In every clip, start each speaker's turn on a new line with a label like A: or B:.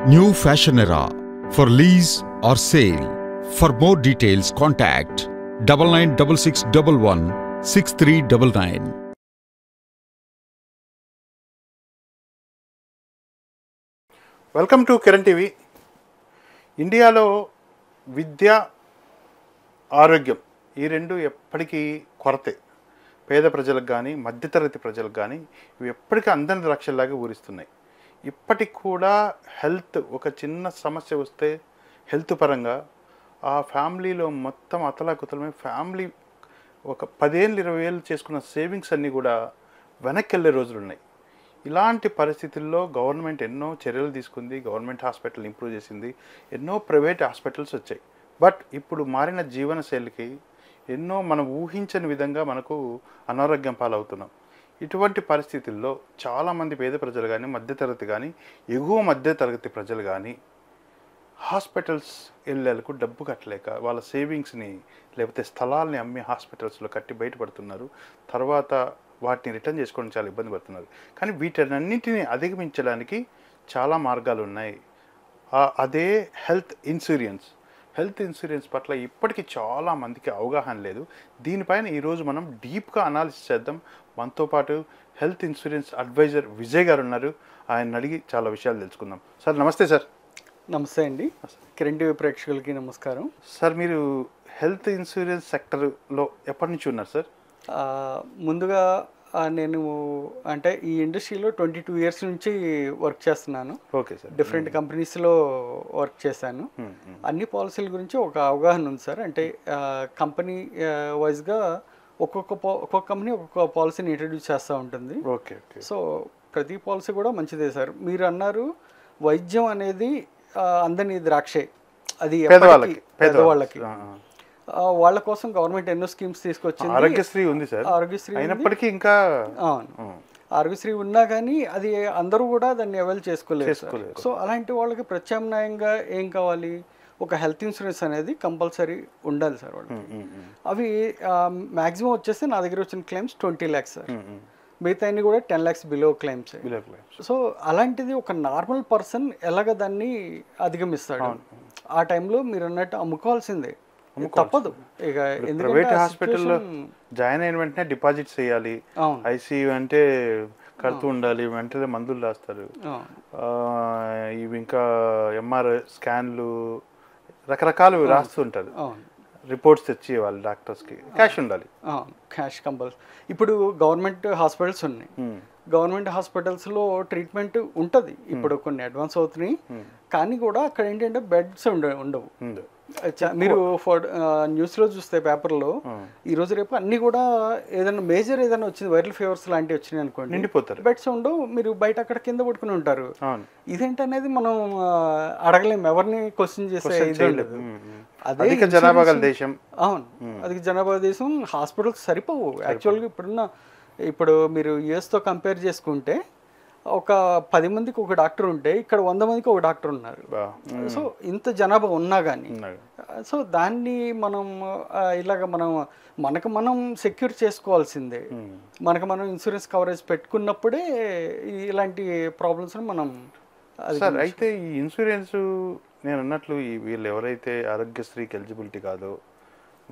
A: New fashion era for lease or sale. For more details, contact 9966116399.
B: Welcome to Kiran TV. ఇండియాలో విద్య, ఆరోగ్యం ఈ రెండు ఎప్పటికీ కొరతే. పేద ప్రజలకు కానీ మధ్యతరగతి ప్రజలకు కానీ ఇవి ఎప్పటికీ అందని ద్రాక్షల్లాగా ఊరిస్తున్నాయి. ఇప్పటికి కూడా హెల్త్ ఒక చిన్న సమస్య వస్తే హెల్త్ పరంగా ఆ ఫ్యామిలీలో మొత్తం అతలాకుతలమే. ఫ్యామిలీ ఒక 10 ఏళ్ళు 20 ఏళ్ళు చేసుకున్న సేవింగ్స్ అన్నీ కూడా వెనక్కి వెళ్ళే రోజులు ఉన్నాయి. ఇలాంటి పరిస్థితుల్లో గవర్నమెంట్ ఎన్నో చర్యలు తీసుకుంది. గవర్నమెంట్ హాస్పిటల్ ఇంప్రూవ్ చేసింది, ఎన్నో ప్రైవేట్ హాస్పిటల్స్ వచ్చాయి. బట్ ఇప్పుడు మారిన జీవన శైలికి ఎన్నో మనం ఊహించని విధంగా మనకు అనారోగ్యం పాలవుతున్నాం. ఇటువంటి పరిస్థితుల్లో చాలామంది పేద ప్రజలు కానీ మధ్యతరగతి కానీ ఎగువ మధ్యతరగతి ప్రజలు కానీ హాస్పిటల్స్ వెళ్ళేందుకు డబ్బు కట్టలేక వాళ్ళ సేవింగ్స్ని లేకపోతే స్థలాల్ని అమ్మి హాస్పిటల్స్లో కట్టి బయటపడుతున్నారు. తర్వాత వాటిని రిటర్న్ చేసుకోవడం చాలా ఇబ్బంది పడుతున్నారు. కానీ వీటన్నింటినీ అధిగమించడానికి చాలా మార్గాలు ఉన్నాయి. అదే హెల్త్ ఇన్సూరెన్స్. హెల్త్ ఇన్సూరెన్స్ పట్ల ఇప్పటికీ చాలామందికి అవగాహన లేదు. దీనిపైన ఈరోజు మనం డీప్గా అనాలిసిస్ చేద్దాం. మనతో పాటు హెల్త్ ఇన్సూరెన్స్ అడ్వైజర్ విజయ్ గారు ఉన్నారు. ఆయన అడిగి చాలా విషయాలు తెలుసుకుందాం. సార్ నమస్తే. సార్
C: నమస్తే అండి. కిరణ్ టీవీ ప్రేక్షకులకి నమస్కారం.
B: సార్ మీరు హెల్త్ ఇన్సూరెన్స్ సెక్టర్లో ఎప్పటి నుంచి ఉన్నారు సార్?
C: ముందుగా నేను అంటే ఈ ఇండస్ట్రీలో 22 ఇయర్స్ నుంచి వర్క్ చేస్తున్నాను.
B: Okay sir.
C: డిఫరెంట్ కంపెనీస్లో వర్క్ చేశాను. అన్ని పాలసీల గురించి ఒక అవగాహన ఉంది సార్. అంటే కంపెనీ వైజ్గా ఒక్కొక్క కంపెనీ ఒక్కొక్క పాలసీని ఇంట్రడ్యూస్ చేస్తూ ఉంటుంది.
B: ఓకే.
C: సో ప్రతి పాలసీ కూడా మంచిదే సార్. మీరు అన్నారు వైద్యం అనేది అందని ద్రాక్షే, అది పేదవాళ్ళకి. వాళ్ళ కోసం గవర్నమెంట్ ఎన్నో స్కీమ్స్ తీసుకొచ్చింది.
B: ఆరోగ్యశ్రీ ఉంది సార్.
C: ఆరోగ్యశ్రీ
B: అయినప్పటికీ ఇంకా
C: ఆరోగ్యశ్రీ ఉన్నా కానీ అది అందరూ కూడా దాన్ని అవైల్ చేసుకోలేరు. సో అలాంటి వాళ్ళకి ప్రత్యామ్నాయంగా ఏం కావాలి? ఒక హెల్త్ ఇన్సూరెన్స్ అనేది కంపల్సరీ ఉండాలి సార్ వాళ్ళకి. అవి మ్యాక్సిమం వచ్చేసి నా దగ్గర వచ్చిన క్లెయిమ్స్ 20 lakhs సార్. మిగతా అన్ని కూడా 10 lakhs బిలో క్లెయిమ్స్. సో అలాంటిది ఒక నార్మల్ పర్సన్ ఎలాగ దాన్ని అధిగమిస్తాడు? ఆ టైంలో మీరు అన్నట్టు అమ్ముకోవాల్సిందే, తప్పదు. ఇక
B: ప్రైవేట్ హాస్పిటల్లో జాయిన్ అయిన వెంటనే డిపాజిట్ చేయాలి. ఐసీయూ అంటే కడుతూ ఉండాలి, వెంటనే మందులు రాస్తారు. ఇవి ఇంకా ఎంఆర్ఐ స్కాన్లు రకరకాలు రాస్తుంటారు. రిపోర్ట్స్ తెచ్చి వాళ్ళు డాక్టర్స్కి క్యాష్ ఉండాలి.
C: Cash compulsory. ఇప్పుడు గవర్నమెంట్ హాస్పిటల్స్ ఉన్నాయి. గవర్నమెంట్ హాస్పిటల్స్లో ట్రీట్మెంట్ ఉంటుంది. ఇప్పుడు కొన్ని అడ్వాన్స్ అవుతున్నాయి, కానీ కూడా అక్కడ ఏంటంటే బెడ్స్ ఉండవు. మీరు న్యూస్లో చూస్తే పేపర్లో ఈరోజు రేపు అన్ని కూడా ఏదైనా మేజర్ ఏదైనా వచ్చింది, వైరల్ ఫీవర్స్ లాంటివి వచ్చినాయి అనుకోండి,
B: నిండిపోతారు.
C: బెడ్స్ ఉండవు. మీరు బయట అక్కడ కింద పడుకుని ఉంటారు. ఇదేంటనేది మనం అడగలేము, ఎవరిని క్వశ్చన్ చేసే ఇది ఉండదు.
B: అధిక జనాభా గల దేశం.
C: అవును, అధిక జనాభా దేశం. హాస్పిటల్స్ సరిపోవు యాక్చువల్గా. ఇప్పుడు మీరు యుఎస్తో కంపేర్ చేసుకుంటే ఒక 10 మందికి ఒక డాక్టర్ ఉంటే ఇక్కడ 100 మందికి ఒక డాక్టర్ ఉన్నారు. సో ఇంత జనాభా ఉన్నా కానీ సో దాన్ని మనం ఇలాగ మనకు మనం సెక్యూర్ చేసుకోవాల్సిందే. మనకు మనం ఇన్సూరెన్స్ కవరేజ్ పెట్టుకున్నప్పుడే ఇలాంటి ప్రాబ్లమ్స్ మనం.
B: సార్ అయితే ఈ ఇన్సూరెన్స్ నేను అన్నట్లు వీళ్ళు ఎవరైతే ఆరోగ్యశ్రీకి ఎలిజిబిలిటీ కాదో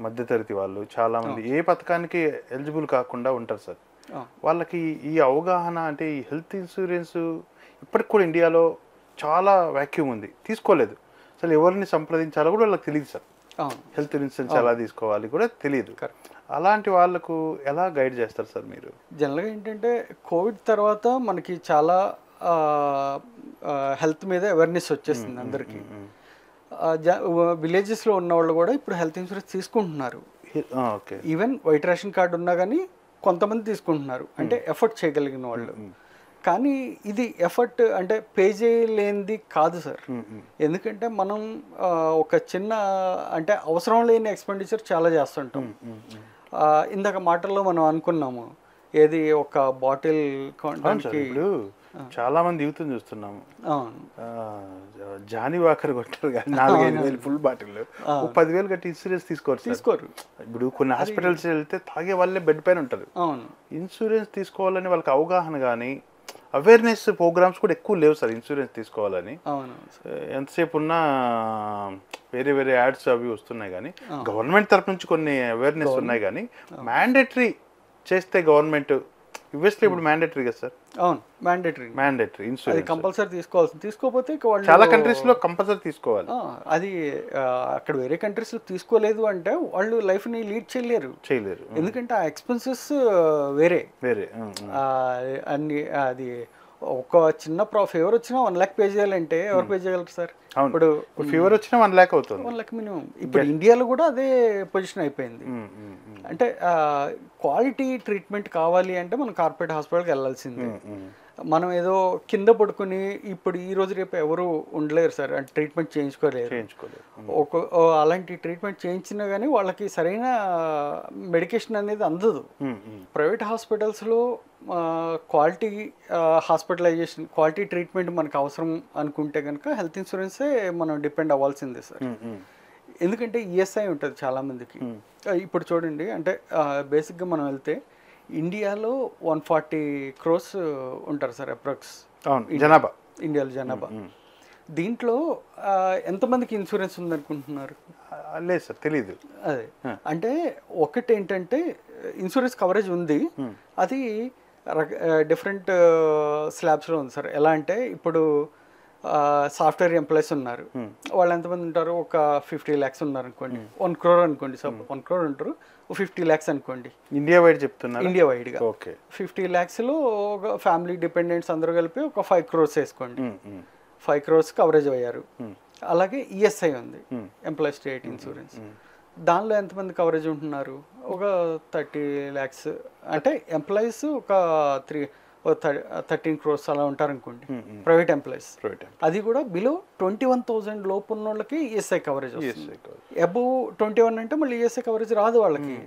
B: మధ్యతరగతి వాళ్ళు చాలామంది ఏ పథకానికి ఎలిజిబుల్ కాకుండా ఉంటారు సార్. వాళ్ళకి ఈ అవగాహన అంటే ఈ హెల్త్ ఇన్సూరెన్స్ ఇప్పటికి కూడా ఇండియాలో చాలా వ్యాక్యూమ్ ఉంది, తీసుకోలేదు. అసలు ఎవరిని సంప్రదించాలో కూడా వాళ్ళకి తెలియదు సార్. హెల్త్ ఇన్సూరెన్స్ ఎలా తీసుకోవాలి కూడా తెలియదు. అలాంటి వాళ్ళకు ఎలా గైడ్ చేస్తారు సార్ మీరు?
C: జనరల్గా ఏంటంటే కోవిడ్ తర్వాత మనకి చాలా హెల్త్ మీద అవేర్నెస్ వచ్చేసింది అందరికీ. విలేజెస్లో ఉన్న వాళ్ళు కూడా ఇప్పుడు హెల్త్ ఇన్సూరెన్స్ తీసుకుంటున్నారు. ఈవెన్ వైట్ రేషన్ కార్డు ఉన్నా కానీ కొంతమంది తీసుకుంటున్నారు, అంటే ఎఫర్ట్ చేయగలిగిన వాళ్ళు. కానీ ఇది ఎఫర్ట్ అంటే పే చేయలేనిది కాదు సార్. ఎందుకంటే మనం ఒక చిన్న అంటే అవసరం లేని ఎక్స్పెండిచర్ చాలా చేస్తుంటాం. ఇందాక మాటల్లో మనం అనుకున్నాము, ఏది ఒక బాటిల్ కొనడానికి
B: చాలా మంది యూత్ చూస్తున్నాము. జానీ వాకర్ కొట్టారు కానీ 4-5 ఫుల్ బాటిల్ 10,000 కట్టి ఇన్సూరెన్స్ తీసుకోరు. ఇప్పుడు కొన్ని హాస్పిటల్స్ వెళ్తే తాగే వాళ్ళే బెడ్ పైన ఉంటారు. ఇన్సూరెన్స్ తీసుకోవాలని వాళ్ళకి అవగాహన కానీ అవేర్నెస్ ప్రోగ్రామ్స్ కూడా ఎక్కువ లేవు సార్ ఇన్సూరెన్స్ తీసుకోవాలని.
C: అవును,
B: ఎంతసేపు ఉన్నా వేరే వేరే యాడ్స్ అవి వస్తున్నాయి, కానీ గవర్నమెంట్ తరఫు నుంచి కొన్ని అవేర్నెస్ ఉన్నాయి, కానీ మ్యాండేటరీ చేస్తే గవర్నమెంట్ యుఎస్లో ఇప్పుడు మ్యాండేటరీ కదా సార్?
C: అవును, మ్యాండేటరీ
B: ఇన్సూరెన్స్
C: కంపల్సరీ తీసుకోవాల్సింది. తీసుకోకపోతే
B: చాలా కంట్రీస్లో కంపల్సరీ తీసుకోవాలి.
C: అది అక్కడ వేరే కంట్రీస్లో తీసుకోలేదు అంటే వాళ్ళు లైఫ్ని లీడ్ చేయలేరు. ఎందుకంటే ఆ ఎక్స్పెన్సెస్ వేరే అన్ని. అది ఒక చిన్న ఫీవర్ వచ్చినా 1 lakh పే చేయాలంటే ఎవరు పే చేయగలరు సార్?
B: ఇప్పుడు ఫీవర్ వచ్చినా 1 lakh అవుతుంది,
C: 1 lakh మినిమం. ఇప్పుడు ఇండియాలో కూడా అదే పొజిషన్ అయిపోయింది. అంటే క్వాలిటీ ట్రీట్మెంట్ కావాలి అంటే మనం కార్పొరేట్ హాస్పిటల్కి వెళ్ళాల్సిందే. మనం ఏదో కింద పడుకుని ఇప్పుడు ఈ రోజు రేపు ఎవరు ఉండలేరు సార్, అంటే ట్రీట్మెంట్ చేయించుకోలేరు. అలాంటి ట్రీట్మెంట్ చేయించినా కానీ వాళ్ళకి సరైన మెడికేషన్ అనేది అందదు. ప్రైవేట్ హాస్పిటల్స్లో క్వాలిటీ హాస్పిటలైజేషన్, క్వాలిటీ ట్రీట్మెంట్ మనకు అవసరం అనుకుంటే కనుక హెల్త్ ఇన్సూరెన్సే మనం డిపెండ్ అవ్వాల్సిందే సార్. ఎందుకంటే ఈఎస్ఐ ఉంటుంది చాలామందికి. ఇప్పుడు చూడండి, అంటే బేసిక్గా మనం వెళ్తే ఇండియాలో 140 crores ఉంటారు సార్ అప్రాక్స్
B: జనాభా,
C: ఇండియాలో జనాభా. దీంట్లో ఎంతమందికి ఇన్సూరెన్స్ ఉందనుకుంటున్నారు?
B: లేదు సార్, తెలియదు.
C: అదే అంటే ఒకటి ఏంటంటే ఇన్సూరెన్స్ కవరేజ్ ఉంది, అది డిఫరెంట్ స్లాబ్స్లో ఉంది సార్. ఎలా అంటే ఇప్పుడు సాఫ్ట్వేర్ ఎంప్లాయీస్ ఉన్నారు, వాళ్ళు ఎంతమంది ఉంటారు? ఒక 50 lakhs ఉన్నారు అనుకోండి, 1 crore అనుకోండి. సపోజ్ 1 crore ఉంటారు, 50 lakhs అనుకోండి.
B: ఇండియా వైడ్ చెప్తున్నారు,
C: ఇండియా వైడ్గా.
B: ఓకే,
C: 50 lakhsలో ఒక ఫ్యామిలీ డిపెండెంట్స్ అందరూ కలిపి ఒక 5 crores వేసుకోండి. 5 crores కవరేజ్ అయ్యారు. అలాగే ఈఎస్ఐ ఉంది, ఎంప్లాయీ స్టేట్ ఇన్సూరెన్స్. దానిలో ఎంతమంది కవరేజ్ ఉంటున్నారు? ఒక 30 lakhs. అంటే ఎంప్లాయీస్ ఒక 13 crores అలా ఉంటారు అనుకోండి, ప్రైవేట్ ఎంప్లాయీస్. అది కూడా బిలో 21,000 లోపు ఉన్న వాళ్ళకి ఈఎస్ఐ కవరేజ్ వస్తుంది. అబోవ్ 21 అంటే మళ్ళీ ఈఎస్ఐ కవరేజ్ రాదు వాళ్ళకి.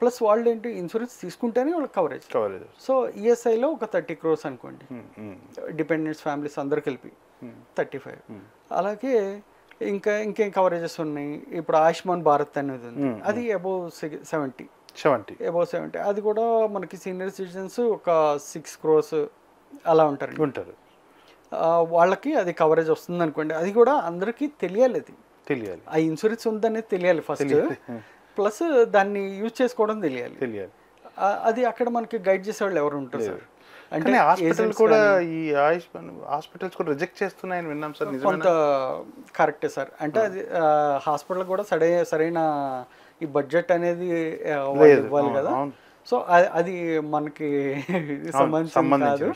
C: ప్లస్ వాళ్ళు ఏంటి, ఇన్సూరెన్స్ తీసుకుంటేనే వాళ్ళకి కవరేజ్. సో ఈఎస్ఐలో ఒక 30 crores అనుకోండి, డిపెండెంట్స్ ఫ్యామిలీస్ అందరు కలిపి 35. అలాగే ఇంకేం కవరేజెస్ ఉన్నాయి? ఇప్పుడు ఆయుష్మాన్ భారత్ అనేది ఉంది, అది అబోవ్ 70. అబౌవ్ 70. అది కూడా మనకి సీనియర్ సిటిజన్స్ ఒక 6 crores అలా ఉంటారు. వాళ్ళకి అది కవరేజ్ వస్తుంది అనుకోండి. అది కూడా అందరికీ తెలియాలి, ఆ ఇన్సూరెన్స్ ఉందనేది తెలియాలి ఫస్ట్. ప్లస్ దాన్ని యూజ్ చేసుకోవడం తెలియాలి. అది అక్కడ మనకి గైడ్ చేసేవాళ్ళు ఎవరు ఉంటారు సార్?
B: అంటే హాస్పిటల్ కూడా ఈ ఆయుష్మాన్ హాస్పిటల్స్ కూడా రిజెక్ట్ చేస్తున్నాయని విన్నాం సార్.
C: కొంత కరెక్టే సార్. అంటే అది హాస్పిటల్ కూడా సరైన ఈ బడ్జెట్ అనేది ఇవ్వాలి కదా. సో అది మనకి సంబంధించిన కాదు.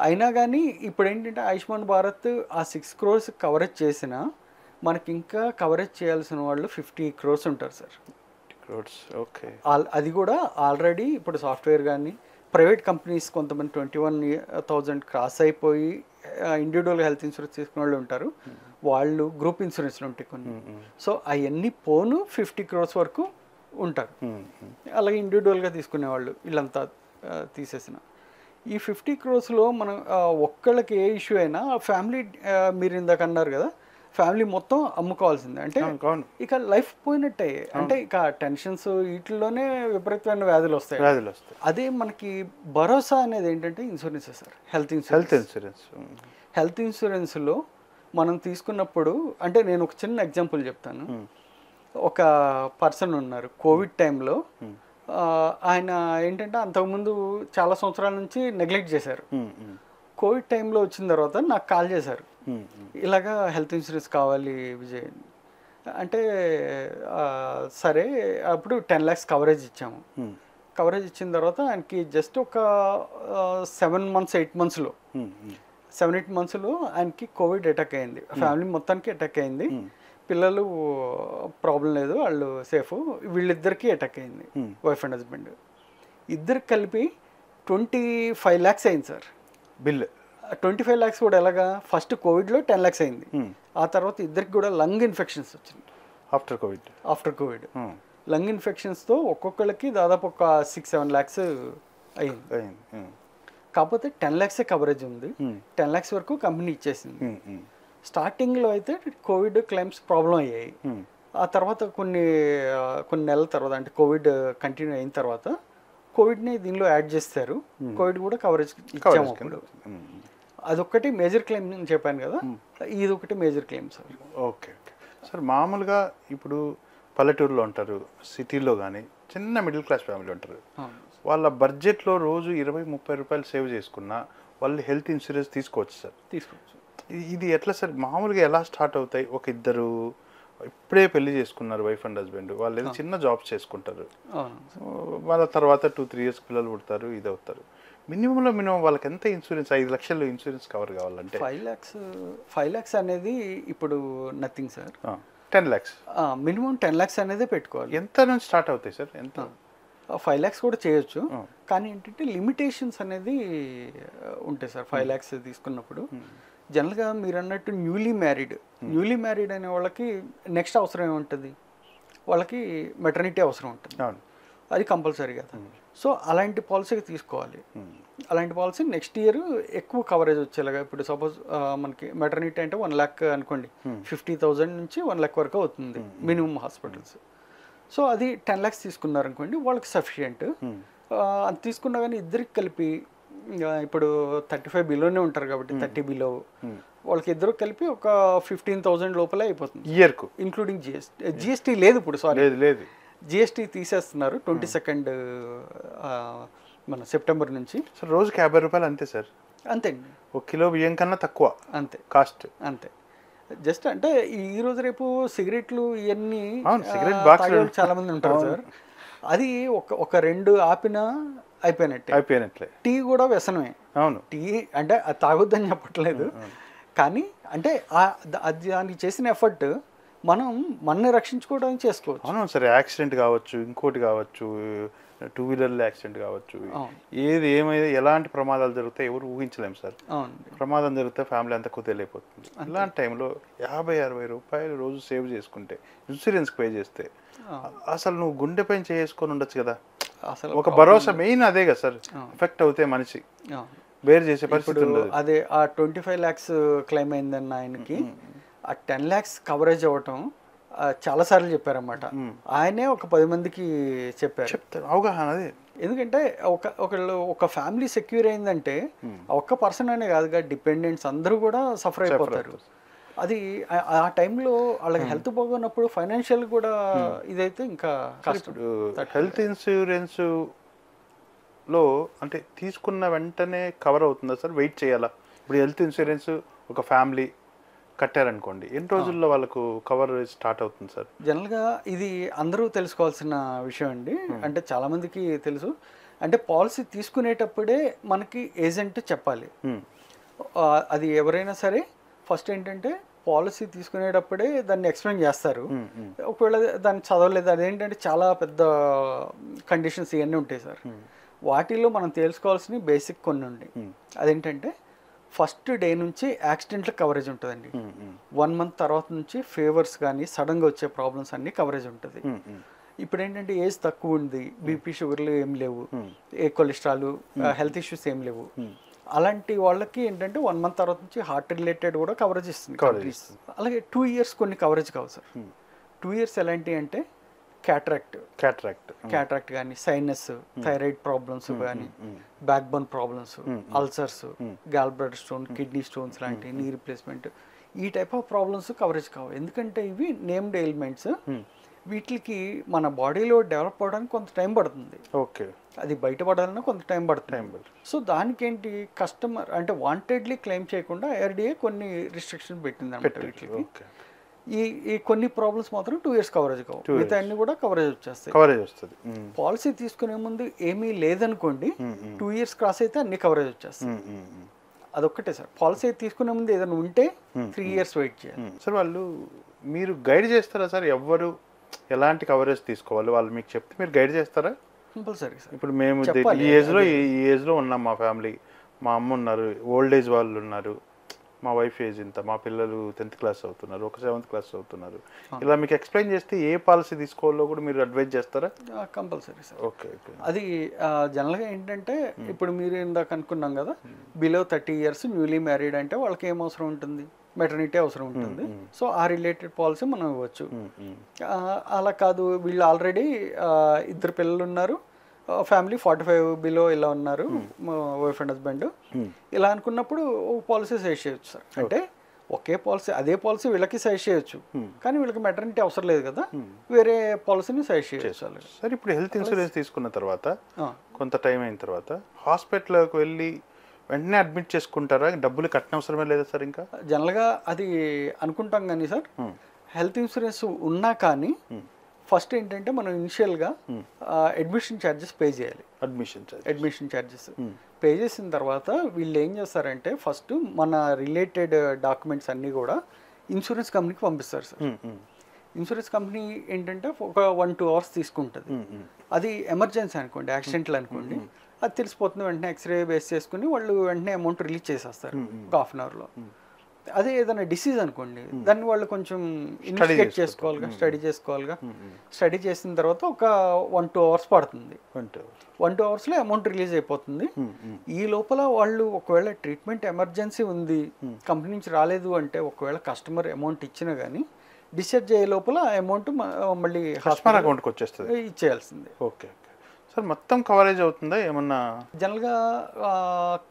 C: అయినా కానీ ఇప్పుడు ఏంటంటే ఆయుష్మాన్ భారత్ ఆ 6 crores కవరేజ్ చేసిన మనకి ఇంకా కవరేజ్ చేయాల్సిన వాళ్ళు 50 crores ఉంటారు సార్. అది కూడా ఆల్రెడీ ఇప్పుడు సాఫ్ట్వేర్ కానీ ప్రైవేట్ కంపెనీస్ కొంతమంది 21,000 క్రాస్ అయిపోయి ఇండివిజువల్ హెల్త్ ఇన్సూరెన్స్ తీసుకునే వాళ్ళు ఉంటారు. వాళ్ళు గ్రూప్ ఇన్సూరెన్స్లు ఉంటాయి కొన్ని. సో అవన్నీ పోను 50 crores వరకు ఉంటారు. అలాగే ఇండివిజువల్గా తీసుకునేవాళ్ళు వీళ్ళంతా తీసేసిన ఈ 50 crores మనం ఒక్కళ్ళకి ఏ ఇష్యూ అయినా ఫ్యామిలీ, మీరు ఇందాక అన్నారు కదా, ఫ్యామిలీ మొత్తం అమ్ముకోవాల్సిందే. అంటే ఇక లైఫ్ పోయినట్టే. అంటే ఇక టెన్షన్స్ వీటిల్లోనే విపరీతమైన వ్యాధులు వస్తాయి. అదే మనకి భరోసా అనేది ఏంటంటే ఇన్సూరెన్స్ సార్, హెల్త్ ఇన్సూరెన్స్లో మనం తీసుకున్నప్పుడు, అంటే నేను ఒక చిన్న ఎగ్జాంపుల్ చెప్తాను. ఒక పర్సన్ ఉన్నారు కోవిడ్ టైంలో. ఆయన ఏంటంటే అంతకుముందు చాలా సంవత్సరాల నుంచి నెగ్లెక్ట్ చేశారు. కోవిడ్ టైంలో వచ్చిన తర్వాత నాకు కాల్ చేశారు, ఇలాగా హెల్త్ ఇన్సూరెన్స్ కావాలి విజయ్ అంటే. సరే, అప్పుడు 10 lakhs కవరేజ్ ఇచ్చాము. కవరేజ్ ఇచ్చిన తర్వాత ఆయనకి జస్ట్ ఒక 7 months 8 monthsలో 7-8 monthsలో ఆయనకి కోవిడ్ అటాక్ అయింది. ఫ్యామిలీ మొత్తానికి అటాక్ అయింది. పిల్లలు ప్రాబ్లం లేదు, వాళ్ళు సేఫ్. వీళ్ళిద్దరికీ అటాక్ అయింది, వైఫ్ అండ్ హస్బెండ్ ఇద్దరికి కలిపి 25 lakhs అయింది సార్
B: బిల్.
C: 25 lakhs కూడా ఎలాగా, ఫస్ట్ కోవిడ్లో 10 lakhs అయింది. ఆ తర్వాత ఇద్దరికి కూడా లంగ్ ఇన్ఫెక్షన్స్ వచ్చింది ఆఫ్టర్ కోవిడ్. లంగ్ ఇన్ఫెక్షన్స్తో ఒక్కొక్కరికి దాదాపు ఒక 6-7 lakhs అయింది. కాకపోతే 10 lakhs కవరేజ్ ఉంది. 10 lakhs వరకు కంపెనీ ఇచ్చేసింది. స్టార్టింగ్లో అయితే కోవిడ్ క్లెయిమ్స్ ప్రాబ్లం అయ్యాయి. ఆ తర్వాత కొన్ని నెలల తర్వాత, అంటే కోవిడ్ కంటిన్యూ అయిన తర్వాత కోవిడ్ని దీనిలో యాడ్ చేస్తారు. కోవిడ్ కూడా కవరేజ్ ఇచ్చాము అప్పుడు. అదొక్కటి మేజర్ క్లెయిమ్ నేను చెప్పాను కదా, ఇది ఒకటి major claim sir.
B: Okay okay sir. మామూలుగా ఇప్పుడు పల్లెటూరులో ఉంటారు, సిటీలో కానీ చిన్న మిడిల్ క్లాస్ ఫ్యామిలీ ఉంటారు. వాళ్ళ బడ్జెట్లో రోజు 20-30 రూపాయలు సేవ్ చేసుకున్నా వాళ్ళు హెల్త్ ఇన్సూరెన్స్ తీసుకోవచ్చు సార్.
C: తీసుకోవచ్చు.
B: ఇది ఎట్లా సార్? మామూలుగా ఎలా స్టార్ట్ అవుతాయి? ఒక ఇద్దరు ఇప్పుడే పెళ్లి చేసుకున్నారు, వైఫ్ అండ్ హస్బెండ్, వాళ్ళు ఏదో చిన్న జాబ్స్ చేసుకుంటారు, వాళ్ళ తర్వాత 2-3 ఇయర్స్ పిల్లలు పుడతారు, ఇది అవుతారు. మినిమంలో మినిమం వాళ్ళకి ఎంత ఇన్సూరెన్స్? 5 లక్షలు ఇన్సూరెన్స్ కవర్ కావాలంటే
C: 5 lakhs అనేది ఇప్పుడు nothing sir.
B: 10 lakhs
C: minimum 10 lakhs అనేది పెట్టుకోవాలి.
B: ఎంత నుంచి స్టార్ట్ అవుతాయి సార్? ఎంత?
C: 5 lakhs కూడా చేయొచ్చు, కానీ ఏంటంటే లిమిటేషన్స్ అనేది ఉంటాయి సార్. 5 lakhs తీసుకున్నప్పుడు జనరల్గా మీరు అన్నట్టు న్యూలీ మ్యారీడ్ అనే వాళ్ళకి నెక్స్ట్ అవసరం ఏముంటుంది? వాళ్ళకి మెటర్నిటీ అవసరం ఉంటుంది, అది కంపల్సరీ కదా. సో అలాంటి పాలసీకి తీసుకోవాలి. అలాంటి పాలసీ నెక్స్ట్ ఇయర్ ఎక్కువ కవరేజ్ వచ్చేలాగా. ఇప్పుడు సపోజ్ మనకి మెటర్నిటీ అంటే 1 lakh అనుకోండి, 50,000 నుంచి 1 lakh వరకు అవుతుంది మినిమం హాస్పిటల్స్. సో అది 10 lakhs తీసుకున్నారనుకోండి, వాళ్ళకి సఫిషియంట్. అది తీసుకున్నా కానీ ఇద్దరికి కలిపి ఇప్పుడు 35 బిలోనే ఉంటారు కాబట్టి 30 బిలో వాళ్ళకి ఇద్దరు కలిపి ఒక 15,000 లోపలే అయిపోతుంది
B: ఇయర్కు,
C: ఇంక్లూడింగ్ జిఎస్టీ లేదు ఇప్పుడు. సారీ
B: లేదు,
C: జిఎస్టీ తీసేస్తున్నారు 22nd మన సెప్టెంబర్ నుంచి.
B: సార్ రోజుకి 50 రూపాయలు అంతే సార్?
C: అంతే అండి.
B: 1 కిలో బియ్యం కన్నా తక్కువ
C: అంతే
B: కాస్ట్.
C: అంతే. జస్ట్ అంటే ఈ రోజు రేపు సిగరెట్లు ఇవన్నీ చాలా మంది ఉంటారు సార్. అది ఒక 2 ఆపినా అయిపోయినట్లే. టీ కూడా వ్యసనమే.
B: అవును,
C: టీ అంటే అది తాగొద్దని చెప్పట్లేదు, కానీ అంటే దానికి చేసిన ఎఫర్ట్ మనం మనని రక్షించుకోవడానికి చేసుకోవచ్చు.
B: అవును సార్. యాక్సిడెంట్ కావచ్చు, ఇంకోటి కావచ్చు, 2 వీలర్లో యాక్సిడెంట్ కావచ్చు, ఏది ఏమైనా ఎలాంటి ప్రమాదాలు జరుగుతాయి ఎవరు ఊహించలేము సార్. ప్రమాదం జరిగితే ఫ్యామిలీ అంతా కుదేలైపోతుంది. ఇలాంటి టైంలో 50-60 రూపాయలు రోజు సేవ్ చేసుకుంటే, ఇన్సూరెన్స్కి పే చేస్తే, అసలు నువ్వు గుండె పైన చేసుకొని ఉండొచ్చు కదా. అసలు ఒక భరోసా మెయిన్ అదే కదా సార్. ఎఫెక్ట్ అవుతే మనిషి బేర్ చేసే పరిస్థితి ఉండదు.
C: అదే ఆ 25 lakhs క్లెయిమ్ అయిందన్న ఆయనకి ఆ 10 lakhs కవరేజ్ అవ్వటం చాలాసార్లు చెప్పారన్నమాట. ఆయనే ఒక 10 మందికి చెప్తారు
B: అవగాహన. అదే
C: ఎందుకంటే ఒక ఫ్యామిలీ సెక్యూర్ అయిందంటే ఒక్క పర్సన్ అనే కాదుగా, డిపెండెంట్స్ అందరూ కూడా సఫర్ అయిపోతారు. అది ఆ టైంలో వాళ్ళకి హెల్త్ బాగున్నప్పుడు ఫైనాన్షియల్ కూడా ఇదైతే ఇంకా కష్టం.
B: హెల్త్ ఇన్సూరెన్స్ లో అంటే తీసుకున్న వెంటనే కవర్ అవుతుందా సార్? వెయిట్ చేయాలా? ఇప్పుడు హెల్త్ ఇన్సూరెన్స్ ఒక ఫ్యామిలీ కట్టారనుకోండి, ఎన్ని రోజుల్లో వాళ్ళకు కవర్ స్టార్ట్ అవుతుంది సార్?
C: జనరల్గా ఇది అందరూ తెలుసుకోవాల్సిన విషయం అండి. అంటే చాలా మందికి తెలుసు. అంటే పాలసీ తీసుకునేటప్పుడే మనకి ఏజెంట్ చెప్పాలి. అది ఎవరైనా సరే ఫస్ట్ ఏంటంటే పాలసీ తీసుకునేటప్పుడే దాన్ని ఎక్స్ప్లెయిన్ చేస్తారు. ఒకవేళ దాన్ని చదవలేదు, అదేంటంటే చాలా పెద్ద కండిషన్స్ ఇవన్నీ ఉంటాయి సార్. వాటిల్లో మనం తెలుసుకోవాల్సిన బేసిక్ కొన్ని ఉన్నాయి. అదేంటంటే ఫస్ట్ డే నుంచి యాక్సిడెంట్ల కవరేజ్ ఉంటుందండి. 1 month తర్వాత నుంచి ఫేవర్స్ కానీ సడన్గా వచ్చే ప్రాబ్లమ్స్ అన్నీ కవరేజ్ ఉంటుంది. ఇప్పుడు ఏంటంటే ఏజ్ తక్కువ ఉంది, బీపీ షుగర్లు ఏం లేవు, ఏ కొలెస్ట్రాల్ హెల్త్ ఇష్యూస్ ఏం లేవు, అలాంటి వాళ్ళకి ఏంటంటే 1 month తర్వాత నుంచి హార్ట్ రిలేటెడ్ కూడా కవరేజ్ ఇస్తుంది. అలాగే 2 years కొన్ని కవరేజ్ కావాలి సార్. 2 years ఎలాంటి అంటే క్యాట్రాక్ట్ కానీ, సైనస్, థైరాయిడ్ ప్రాబ్లమ్స్ కానీ, back bone problems, ulcers, gall bladder stone, kidney stones లాంటి, నీ రీప్లేస్మెంట్, ఈ టైప్ ఆఫ్ ప్రాబ్లమ్స్ కవరేజ్ కావాలి. ఎందుకంటే ఇవి నేమ్డ్ ఎయిల్మెంట్స్. వీటికి మన బాడీలో డెవలప్ అవ్వడానికి కొంత టైం పడుతుంది.
B: ఓకే, అది
C: బయటపడాలన్నా కొంత టైం పడుతుంది. సో దానికి ఏంటి, కస్టమర్ అంటే వాంటెడ్లీ క్లెయిమ్ చేయకుండా ఆర్డీఏ కొన్ని రిస్ట్రిక్షన్ పెట్టింది అన్నమాట. వీటికి ఈ కొన్ని ప్రాబ్లమ్స్ మాత్రం 2 years కవరేజ్ కావు, మిగతా అన్ని కూడా కవరేజ్ వస్తుంది. పాలసీ తీసుకునే ముందు ఏమీ లేదనుకోండి, 2 years క్రాస్ అయితే అన్ని కవరేజ్ వచ్చేస్తాయి. అదొక్కటే సార్. పాలసీ తీసుకునే ముందు ఏదైనా ఉంటే 3 years వెయిట్ చేయాలి.
B: సార్ వాళ్ళు మీరు గైడ్ చేస్తారా సార్? ఎవరు ఎలాంటి కవరేజ్ తీసుకోవాలి వాళ్ళు మీకు చెప్తే మీరు గైడ్ చేస్తారా?
C: Compulsory sir.
B: ఇప్పుడు మేము ఈ ఏజ్లో ఉన్నాం, మా ఫ్యామిలీ, మా అమ్మ ఉన్నారు, ఓల్డ్ ఏజ్ వాళ్ళు ఉన్నారు, మా వైఫ్ ఏజ్ ఇంత, మా పిల్లలు 10th class అవుతున్నారు, ఒక 7th class అవుతున్నారు, ఇలా మీకు ఎక్స్ప్లెయిన్ చేస్తే ఏ పాలసీ తీసుకోవాలో కూడా మీరు అడ్వైజ్ చేస్తారా?
C: Compulsory sir.
B: ఓకే.
C: అది జనరల్గా ఏంటంటే ఇప్పుడు మీరు ఇందాక అనుకున్నాం కదా, బిలో 30 years న్యూలీ మ్యారీడ్ అంటే వాళ్ళకి ఏం అవసరం ఉంటుంది, మెటర్నిటీ అవసరం ఉంటుంది. సో ఆ రిలేటెడ్ పాలసీ మనం ఇవ్వచ్చు. అలా కాదు, వీళ్ళు ఆల్రెడీ 2 పిల్లలు ఉన్నారు, ఫ్యామిలీ 45 బిలో ఇలా ఉన్నారు, వైఫ్ అండ్ హస్బెండ్, ఇలా అనుకున్నప్పుడు ఒక పాలసీ సజెస్ట్ చేయొచ్చు సార్. అంటే ఒకే పాలసీ, అదే పాలసీ వీళ్ళకి సజెస్ట్ చేయొచ్చు, కానీ వీళ్ళకి మెటర్నిటీ అవసరం లేదు కదా, వేరే పాలసీని సజెస్ట్ చేయొచ్చు.
B: సార్ ఇప్పుడు హెల్త్ ఇన్సూరెన్స్ తీసుకున్న తర్వాత కొంత టైం అయిన తర్వాత హాస్పిటల్కి వెళ్ళి వెంటనే అడ్మిట్ చేసుకుంటారా? డబ్బులు కట్టనవసరమే లేదా సార్? ఇంకా
C: జనరల్గా అది అనుకుంటాం కానీ సార్, హెల్త్ ఇన్సూరెన్స్ ఉన్నా కానీ ఫస్ట్ ఏంటంటే మనం ఇనిషియల్గా అడ్మిషన్ ఛార్జెస్ పే చేయాలి. అడ్మిషన్ ఛార్జెస్ పే చేసిన తర్వాత వీళ్ళు ఏం చేస్తారంటే ఫస్ట్ మన రిలేటెడ్ డాక్యుమెంట్స్ అన్నీ కూడా ఇన్సూరెన్స్ కంపెనీకి పంపిస్తారు సార్. ఇన్సూరెన్స్ కంపెనీ ఏంటంటే ఒక 1-2 అవర్స్ తీసుకుంటుంది. అది ఎమర్జెన్సీ అనుకోండి, యాక్సిడెంటల్ అనుకోండి, అది తెలిసిపోతుంది, వెంటనే ఎక్స్రే బేస్ చేసుకుని వాళ్ళు వెంటనే అమౌంట్ రిలీజ్ చేసేస్తారు ఒక హాఫ్ అన్ అవర్లో. అదే ఏదైనా డిసీజ్ అనుకోండి, దాన్ని వాళ్ళు కొంచెం ఇన్వెస్టిగేట్ చేసుకోవాలిగా, స్టడీ చేసిన తర్వాత ఒక 1-2 అవర్స్ పడుతుంది. 1-2 అవర్స్లో అమౌంట్ రిలీజ్ అయిపోతుంది. ఈ లోపల వాళ్ళు ఒకవేళ ట్రీట్మెంట్ ఎమర్జెన్సీ ఉంది, కంపెనీ నుంచి రాలేదు అంటే, ఒకవేళ కస్టమర్ అమౌంట్ ఇచ్చినా కానీ డిశ్చార్జ్ అయ్యే లోపల అమౌంట్ మళ్ళీ
B: కస్టమర్ అకౌంట్కి వచ్చేస్తుంది,
C: ఇచ్చేయాల్సిందే.
B: Okay sir. మొత్తం కవరేజ్ అవుతుందా ఏమన్నా?
C: జనరల్గా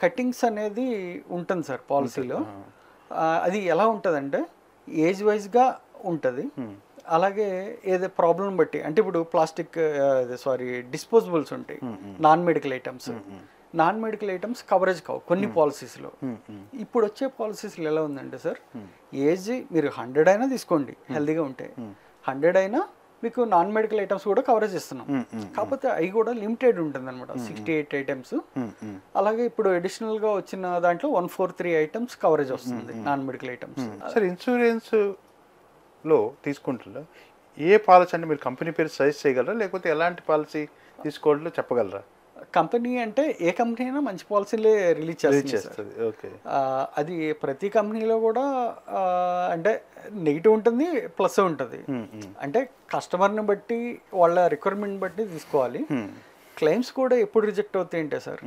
C: కటింగ్స్ అనేది ఉంటుంది సార్ పాలసీలో. అది ఎలా ఉంటుందంటే ఏజ్ వైజ్గా ఉంటుంది. అలాగే ఏదో ప్రాబ్లం బట్టి, అంటే ఇప్పుడు ప్లాస్టిక్ డిస్పోజబుల్స్ ఉంటాయి, నాన్ మెడికల్ ఐటమ్స్ కవరేజ్ కావు కొన్ని పాలసీస్లో. ఇప్పుడు వచ్చే పాలసీస్లో ఎలా ఉందంటే సార్, ఏజ్ మీరు 100 అయినా తీసుకోండి, హెల్తీగా ఉంటే 100 అయినా మీకు నాన్ మెడికల్ ఐటమ్స్ కూడా కవరేజ్ ఇస్తున్నాం. కాకపోతే అవి కూడా లిమిటెడ్ ఉంటుంది అనమాట, 68 ఐటమ్స్. అలాగే ఇప్పుడు అడిషనల్గా వచ్చిన దాంట్లో 143 ఐటమ్స్ కవరేజ్ వస్తుంది, నాన్ మెడికల్ ఐటమ్స్.
B: సార్ ఇన్సూరెన్స్లో తీసుకుంటున్నా ఏ పాలసీ అంటే మీరు కంపెనీ పేరు సజెస్ట్ చేయగలరా, లేకపోతే ఎలాంటి పాలసీ తీసుకోవాలో చెప్పగలరా?
C: కంపెనీ అంటే ఏ కంపెనీ అయినా మంచి పాలసీలే రిలీజ్ చేస్తుంది.
B: ఓకే,
C: అది ప్రతి కంపెనీలో కూడా అంటే నెగిటివ్ ఉంటుంది, ప్లస్ ఉంటుంది. అంటే కస్టమర్ని బట్టి వాళ్ళ రిక్వైర్మెంట్ బట్టి తీసుకోవాలి. క్లెయిమ్స్ కూడా ఎప్పుడు రిజెక్ట్ అవుతాయి అంటే సార్,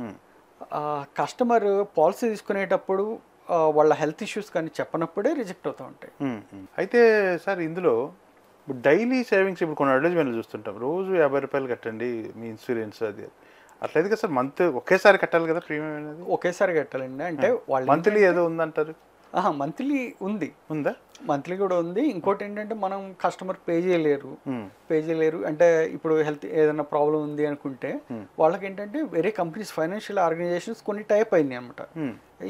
C: కస్టమర్ పాలసీ తీసుకునేటప్పుడు వాళ్ళ హెల్త్ ఇష్యూస్ కానీ చెప్పనప్పుడే రిజెక్ట్ అవుతూ ఉంటాయి.
B: అయితే సార్ ఇందులో డైలీ సేవింగ్స్ ఇప్పుడు కొన్ని అడ్వర్టైజ్మెంట్లు చూస్తుంటాం, రోజు 50 రూపాయలు కట్టండి మీ ఇన్సూరెన్స్, అది అట్లేదు కదా సార్? మంత్ ఒకేసారి కట్టాలి కదా ప్రీమియం అనేది?
C: ఒకేసారి కట్టాలండి. అంటే వాళ్ళు
B: మంత్లీ ఏదో ఉందంటారు.
C: మంత్లీ ఉందా? మంత్లీ కూడా ఉంది. ఇంకోటి ఏంటంటే మనం కస్టమర్ పే చేయలేరు అంటే ఇప్పుడు హెల్త్ ఏదైనా ప్రాబ్లం ఉంది అనుకుంటే వాళ్ళకి ఏంటంటే వేరే కంపెనీస్, ఫైనాన్షియల్ ఆర్గనైజేషన్స్ కొన్ని టైప్ అయినాయి అనమాట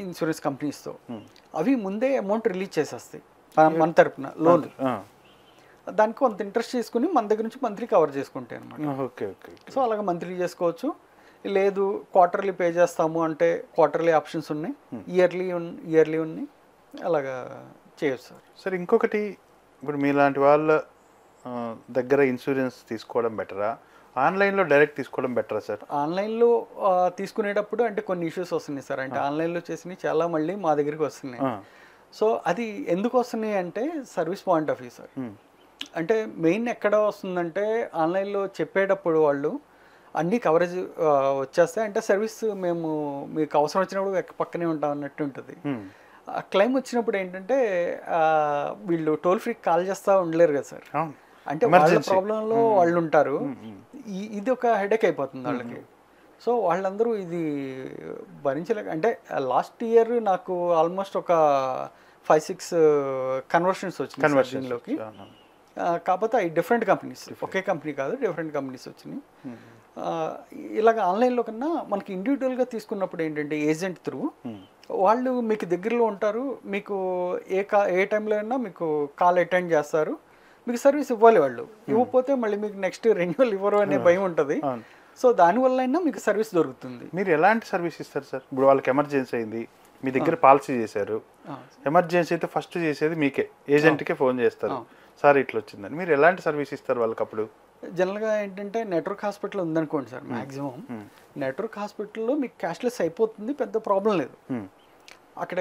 C: ఇన్సూరెన్స్ కంపెనీస్తో. అవి ముందే అమౌంట్ రిలీజ్ చేసేస్తాయి మన తరపున లోన్. దానికి కొంత ఇంట్రెస్ట్ చేసుకుని మన దగ్గర నుంచి మంత్లీ కవర్ చేసుకుంటాయి అనమాట. సో అలాగే మంత్లీ చేసుకోవచ్చు. లేదు క్వార్టర్లీ పే చేస్తాము అంటే క్వార్టర్లీ ఆప్షన్స్ ఉన్నాయి, ఇయర్లీ ఉన్నాయి, అలాగా చేయొచ్చు సార్.
B: సార్ ఇంకొకటి, ఇప్పుడు మీలాంటి వాళ్ళ దగ్గర ఇన్సూరెన్స్ తీసుకోవడం బెటరా, ఆన్లైన్లో డైరెక్ట్ తీసుకోవడం బెటరా సార్?
C: ఆన్లైన్లో తీసుకునేటప్పుడు అంటే కొన్ని ఇష్యూస్ వస్తున్నాయి సార్. అంటే ఆన్లైన్లో చేసినవి చాలా మళ్ళీ మా దగ్గరికి వస్తున్నాయి. సో అది ఎందుకు వస్తున్నాయి అంటే service point of view sir. అంటే మెయిన్ ఎక్కడ వస్తుందంటే ఆన్లైన్లో చెప్పేటప్పుడు వాళ్ళు అన్నీ కవరేజ్ వచ్చేస్తాయి, అంటే సర్వీస్ మేము మీకు అవసరం వచ్చినప్పుడు పక్కనే ఉంటాం అన్నట్టు ఉంటుంది. క్లెయిమ్ వచ్చినప్పుడు ఏంటంటే వీళ్ళు టోల్ ఫ్రీ కాల్ చేస్తూ ఉండలేరు కదా సార్. అంటే వాళ్ళ ప్రాబ్లంలో వాళ్ళు ఉంటారు, ఇది ఒక హెడేక్ అయిపోతుంది వాళ్ళకి. సో వాళ్ళందరూ ఇది భరించలేక, అంటే లాస్ట్ ఇయర్ నాకు ఆల్మోస్ట్ ఒక 5-6 కన్వర్షన్స్ వచ్చినాయి దీనిలోకి. కాకపోతే అవి డిఫరెంట్ కంపెనీస్, ఒకే కంపెనీ కాదు, డిఫరెంట్ కంపెనీస్ వచ్చినాయి. ఇలాగ ఆన్లైన్లో కన్నా మనకి ఇండివిజువల్గా తీసుకున్నప్పుడు ఏంటంటే ఏజెంట్ త్రూ వాళ్ళు మీకు దగ్గరలో ఉంటారు, మీకు ఏ టైంలో అయినా మీకు కాల్ అటెండ్ చేస్తారు, మీకు సర్వీస్ ఇవ్వాలి. వాళ్ళు ఇవ్వకపోతే మళ్ళీ మీకు నెక్స్ట్ రెన్యువల్ ఇవ్వరు అనే భయం ఉంటుంది. సో దానివల్ల అయినా మీకు సర్వీస్ దొరుకుతుంది.
B: మీరు ఎలాంటి సర్వీస్ ఇస్తారు సార్? ఇప్పుడు వాళ్ళకి ఎమర్జెన్సీ అయింది, మీ దగ్గర పాలసీ చేశారు, ఎమర్జెన్సీ అయితే ఫస్ట్ చేసేది మీకే, ఏజెంట్కే ఫోన్ చేస్తారు, సార్ ఇట్లా వచ్చిందని. మీరు ఎలాంటి సర్వీస్ ఇస్తారు వాళ్ళకి? అప్పుడు
C: జనరల్గా ఏంటంటే నెట్వర్క్ హాస్పిటల్ ఉందనుకోండి సార్, మ్యాక్సిమం నెట్వర్క్ హాస్పిటల్లో మీకు క్యాష్లెస్ అయిపోతుంది, పెద్ద ప్రాబ్లం లేదు అక్కడ.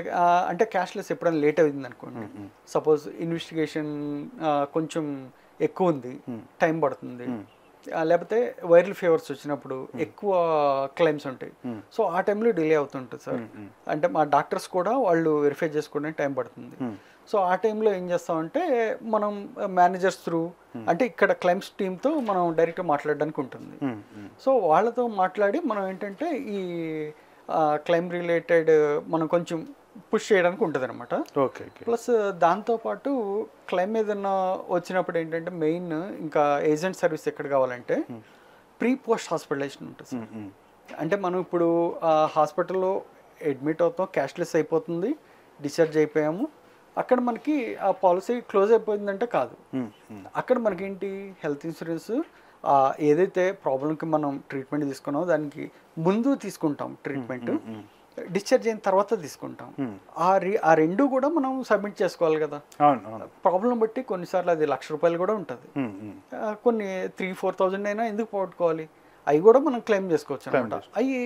C: అంటే క్యాష్లెస్ ఎప్పుడైనా లేట్ అయింది అనుకోండి, సపోజ్ ఇన్వెస్టిగేషన్ కొంచెం ఎక్కువ ఉంది, టైం పడుతుంది, లేకపోతే వైరల్ ఫీవర్స్ వచ్చినప్పుడు ఎక్కువ క్లెయిమ్స్ ఉంటాయి, సో ఆ టైంలో డిలే అవుతుంటుంది సార్. అంటే మా డాక్టర్స్ కూడా వాళ్ళు వెరిఫై చేసుకోవడానికి టైం పడుతుంది. సో ఆ టైంలో ఏం చేస్తామంటే మనం మేనేజర్స్ త్రూ అంటే ఇక్కడ క్లైమ్స్ టీమ్తో మనం డైరెక్ట్గా మాట్లాడడానికి ఉంటుంది. సో వాళ్ళతో మాట్లాడి మనం ఏంటంటే ఈ క్లైమ్ రిలేటెడ్ మనం కొంచెం పుష్ చేయడానికి ఉంటుంది అనమాట.
B: ఓకే.
C: ప్లస్ దాంతోపాటు క్లైమ్ ఏదన్నా వచ్చినప్పుడు ఏంటంటే మెయిన్ ఇంకా ఏజెంట్ సర్వీస్ ఎక్కడ కావాలంటే ప్రీ పోస్ట్ హాస్పిటలైజేషన్ ఉంటుంది. అంటే మనం ఇప్పుడు హాస్పిటల్లో అడ్మిట్ అవుతాం, క్యాష్లెస్ అయిపోతుంది, డిశ్చార్జ్ అయిపోయాము, అక్కడ మనకి ఆ పాలసీ క్లోజ్ అయిపోయిందంటే కాదు. అక్కడ మనకేంటి హెల్త్ ఇన్సూరెన్స్ ఏదైతే ప్రాబ్లంకి మనం ట్రీట్మెంట్ తీసుకున్నామో దానికి ముందు తీసుకుంటాం ట్రీట్మెంట్, డిశ్చార్జ్ అయిన తర్వాత తీసుకుంటాం. ఆ రెండు కూడా మనం సబ్మిట్ చేసుకోవాలి కదా. ప్రాబ్లం బట్టి కొన్నిసార్లు అది ₹1,00,000 కూడా ఉంటుంది, కొన్ని 3,000-4,000 అయినా ఎందుకు పోగొట్టుకోవాలి, అవి కూడా మనం క్లెయిమ్ చేసుకోవచ్చు అనమాట. అవి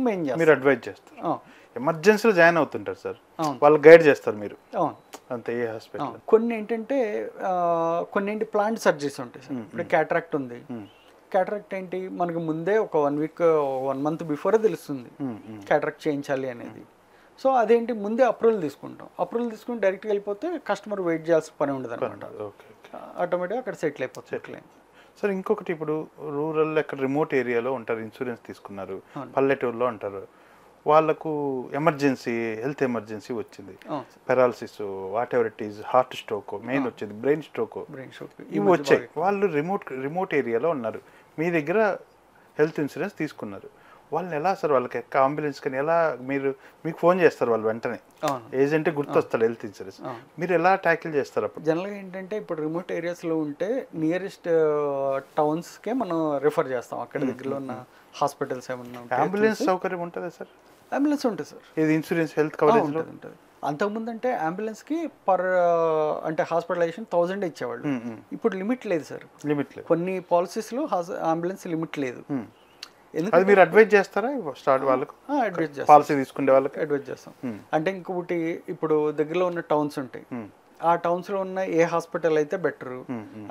C: మెయిన్
B: మీరు అడ్వైజ్ చేస్తారు, ఎమర్జెన్సీలో జాయిన్ అవుతుంటారు సార్, వాళ్ళు గైడ్ చేస్తారు మీరు. అంతే. ఏ హాస్పిటల్
C: కొన్ని ఏంటంటే కొన్ని ప్లాంట్ సర్జరీస్ ఉంటాయి సార్. ఇప్పుడు క్యాటరాక్ట్ ఉంది, క్యాటరాక్ట్ ఏంటి మనకు ముందే ఒక 1 వీక్ 1 మంత్ బిఫోరే తెలుస్తుంది క్యాటరాక్ట్ చేయించాలి అనేది. సో అదేంటి ముందే అప్రూవల్ తీసుకుంటాం, అప్రూవల్ తీసుకుని డైరెక్ట్గా వెళ్ళిపోతే కస్టమర్ వెయిట్ చేయాల్సిన పని ఉండదు అనమాట. ఆటోమేటిక్గా అక్కడ సెటిల్ అయిపోతుంది.
B: సార్ ఇంకొకటి, ఇప్పుడు రూరల్ ఎక్కడ రిమోట్ ఏరియాలో ఉంటారు, ఇన్సూరెన్స్ తీసుకున్నారు, పల్లెటూరులో ఉంటారు, వాళ్ళకు ఎమర్జెన్సీ హెల్త్ ఎమర్జెన్సీ వచ్చింది, paralysis, what ever it is, heart stroke main వచ్చింది, బ్రెయిన్ స్ట్రోక్ ఇవి వచ్చాయి, వాళ్ళు రిమోట్ ఏరియాలో ఉన్నారు, మీ దగ్గర హెల్త్ ఇన్సూరెన్స్ తీసుకున్నారు, వాళ్ళని ఎలా సార్, వాళ్ళకి అంబులెన్స్ కానీ ఎలా మీకు ఫోన్ చేస్తారు వాళ్ళు వెంటనే, ఏజెంట్ గుర్తొస్తారు హెల్త్ ఇన్సూరెన్స్, మీరు ఎలా ట్యాకిల్ చేస్తారు? అప్పుడు
C: జనరల్గా ఏంటంటే ఇప్పుడు రిమోట్ ఏరియాస్లో ఉంటే నియరెస్ట్ టౌన్స్కే మనం రిఫర్ చేస్తాం, అక్కడ దగ్గరలో ఉన్న హాస్పిటల్స్ ఏమన్నా.
B: అంబులెన్స్ సౌకర్యం ఉంటుందా సార్?
C: అంబులెన్స్ ఉంటుంది సార్.
B: ఇది ఇన్సూరెన్స్ హెల్త్ కవరేజ్
C: ఉంటుంది. అంతకుముందు అంటే అంబులెన్స్కి అంటే హాస్పిటలైజేషన్ 1000 ఇచ్చేవాళ్ళు, ఇప్పుడు లిమిట్ లేదు సార్.
B: లిమిట్ లేదు,
C: కొన్ని పాలసీస్లో అంబులెన్స్ లిమిట్ లేదు.
B: అది మీరు అడ్వైజ్ చేస్తారా స్టార్ట్ వాళ్ళకు?
C: అడ్వైజ్ చేస్తాం,
B: పాలసీ తీసుకునే వాళ్ళకి అడ్వైజ్
C: చేస్తాం. అంటే ఇంకొకటి ఇప్పుడు దగ్గరలో ఉన్న టౌన్స్ ఉంటాయి, ఆ టౌన్స్లో ఉన్న ఏ హాస్పిటల్ అయితే బెటరు,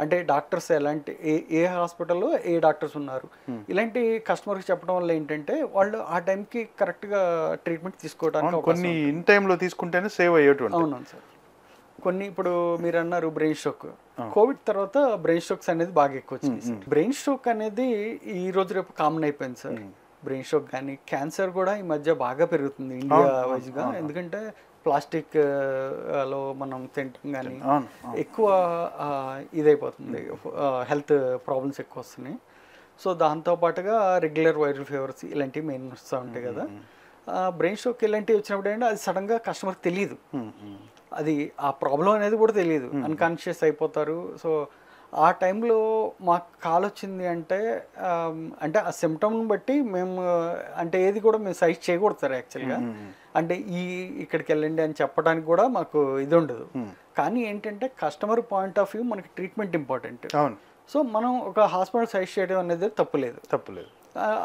C: అంటే డాక్టర్స్ ఎలాంటి ఏ హాస్పిటల్లో ఏ డాక్టర్స్ ఉన్నారు, ఇలాంటి కస్టమర్కి చెప్పడం వల్ల ఏంటంటే వాళ్ళు ఆ టైంకి కరెక్ట్గా ట్రీట్మెంట్ తీసుకోవడానికి
B: కొన్ని ఇన్ టైంలో తీసుకుంటేనే సేవ్ అయ్యేటువంటి.
C: అవునవును సార్. కొన్ని ఇప్పుడు మీరు అన్నారు బ్రెయిన్ స్ట్రోక్, కోవిడ్ తర్వాత బ్రెయిన్ స్ట్రోక్స్ అనేది బాగా ఎక్కువ వచ్చింది. బ్రెయిన్ స్ట్రోక్ అనేది ఈ రోజు రేపు కామన్ అయిపోయింది సార్. బ్రెయిన్ స్ట్రోక్ కానీ క్యాన్సర్ కూడా ఈ మధ్య బాగా పెరుగుతుంది ఇండియా వైజ్గా, ఎందుకంటే ప్లాస్టిక్ లో మనం తింటాం కానీ ఎక్కువ ఇదైపోతుంది, హెల్త్ ప్రాబ్లమ్స్ ఎక్కువ వస్తున్నాయి. సో దాంతోపాటుగా రెగ్యులర్ వైరల్ ఫీవర్స్ ఇలాంటివి మెయిన్ వస్తూ ఉంటాయి కదా. బ్రెయిన్ స్ట్రోక్ ఇలాంటివి వచ్చినప్పుడు ఏంటంటే అది సడన్గా కస్టమర్కి తెలియదు, అది ఆ ప్రాబ్లం అనేది కూడా తెలియదు, అన్కాన్షియస్ అయిపోతారు. సో ఆ టైంలో మాకు కాల్ వచ్చింది అంటే ఆ సిమ్టమ్ని బట్టి మేము అంటే ఏది కూడా మేము సజెస్ట్ చేయకూడదు సార్ యాక్చువల్గా. అంటే ఇక్కడికి వెళ్ళండి అని చెప్పడానికి కూడా మాకు ఇది ఉండదు. కానీ ఏంటంటే కస్టమర్ పాయింట్ ఆఫ్ వ్యూ మనకి ట్రీట్మెంట్ ఇంపార్టెంట్. సో మనం ఒక హాస్పిటల్ సజెస్ట్ చేయడం అనేది తప్పులేదు.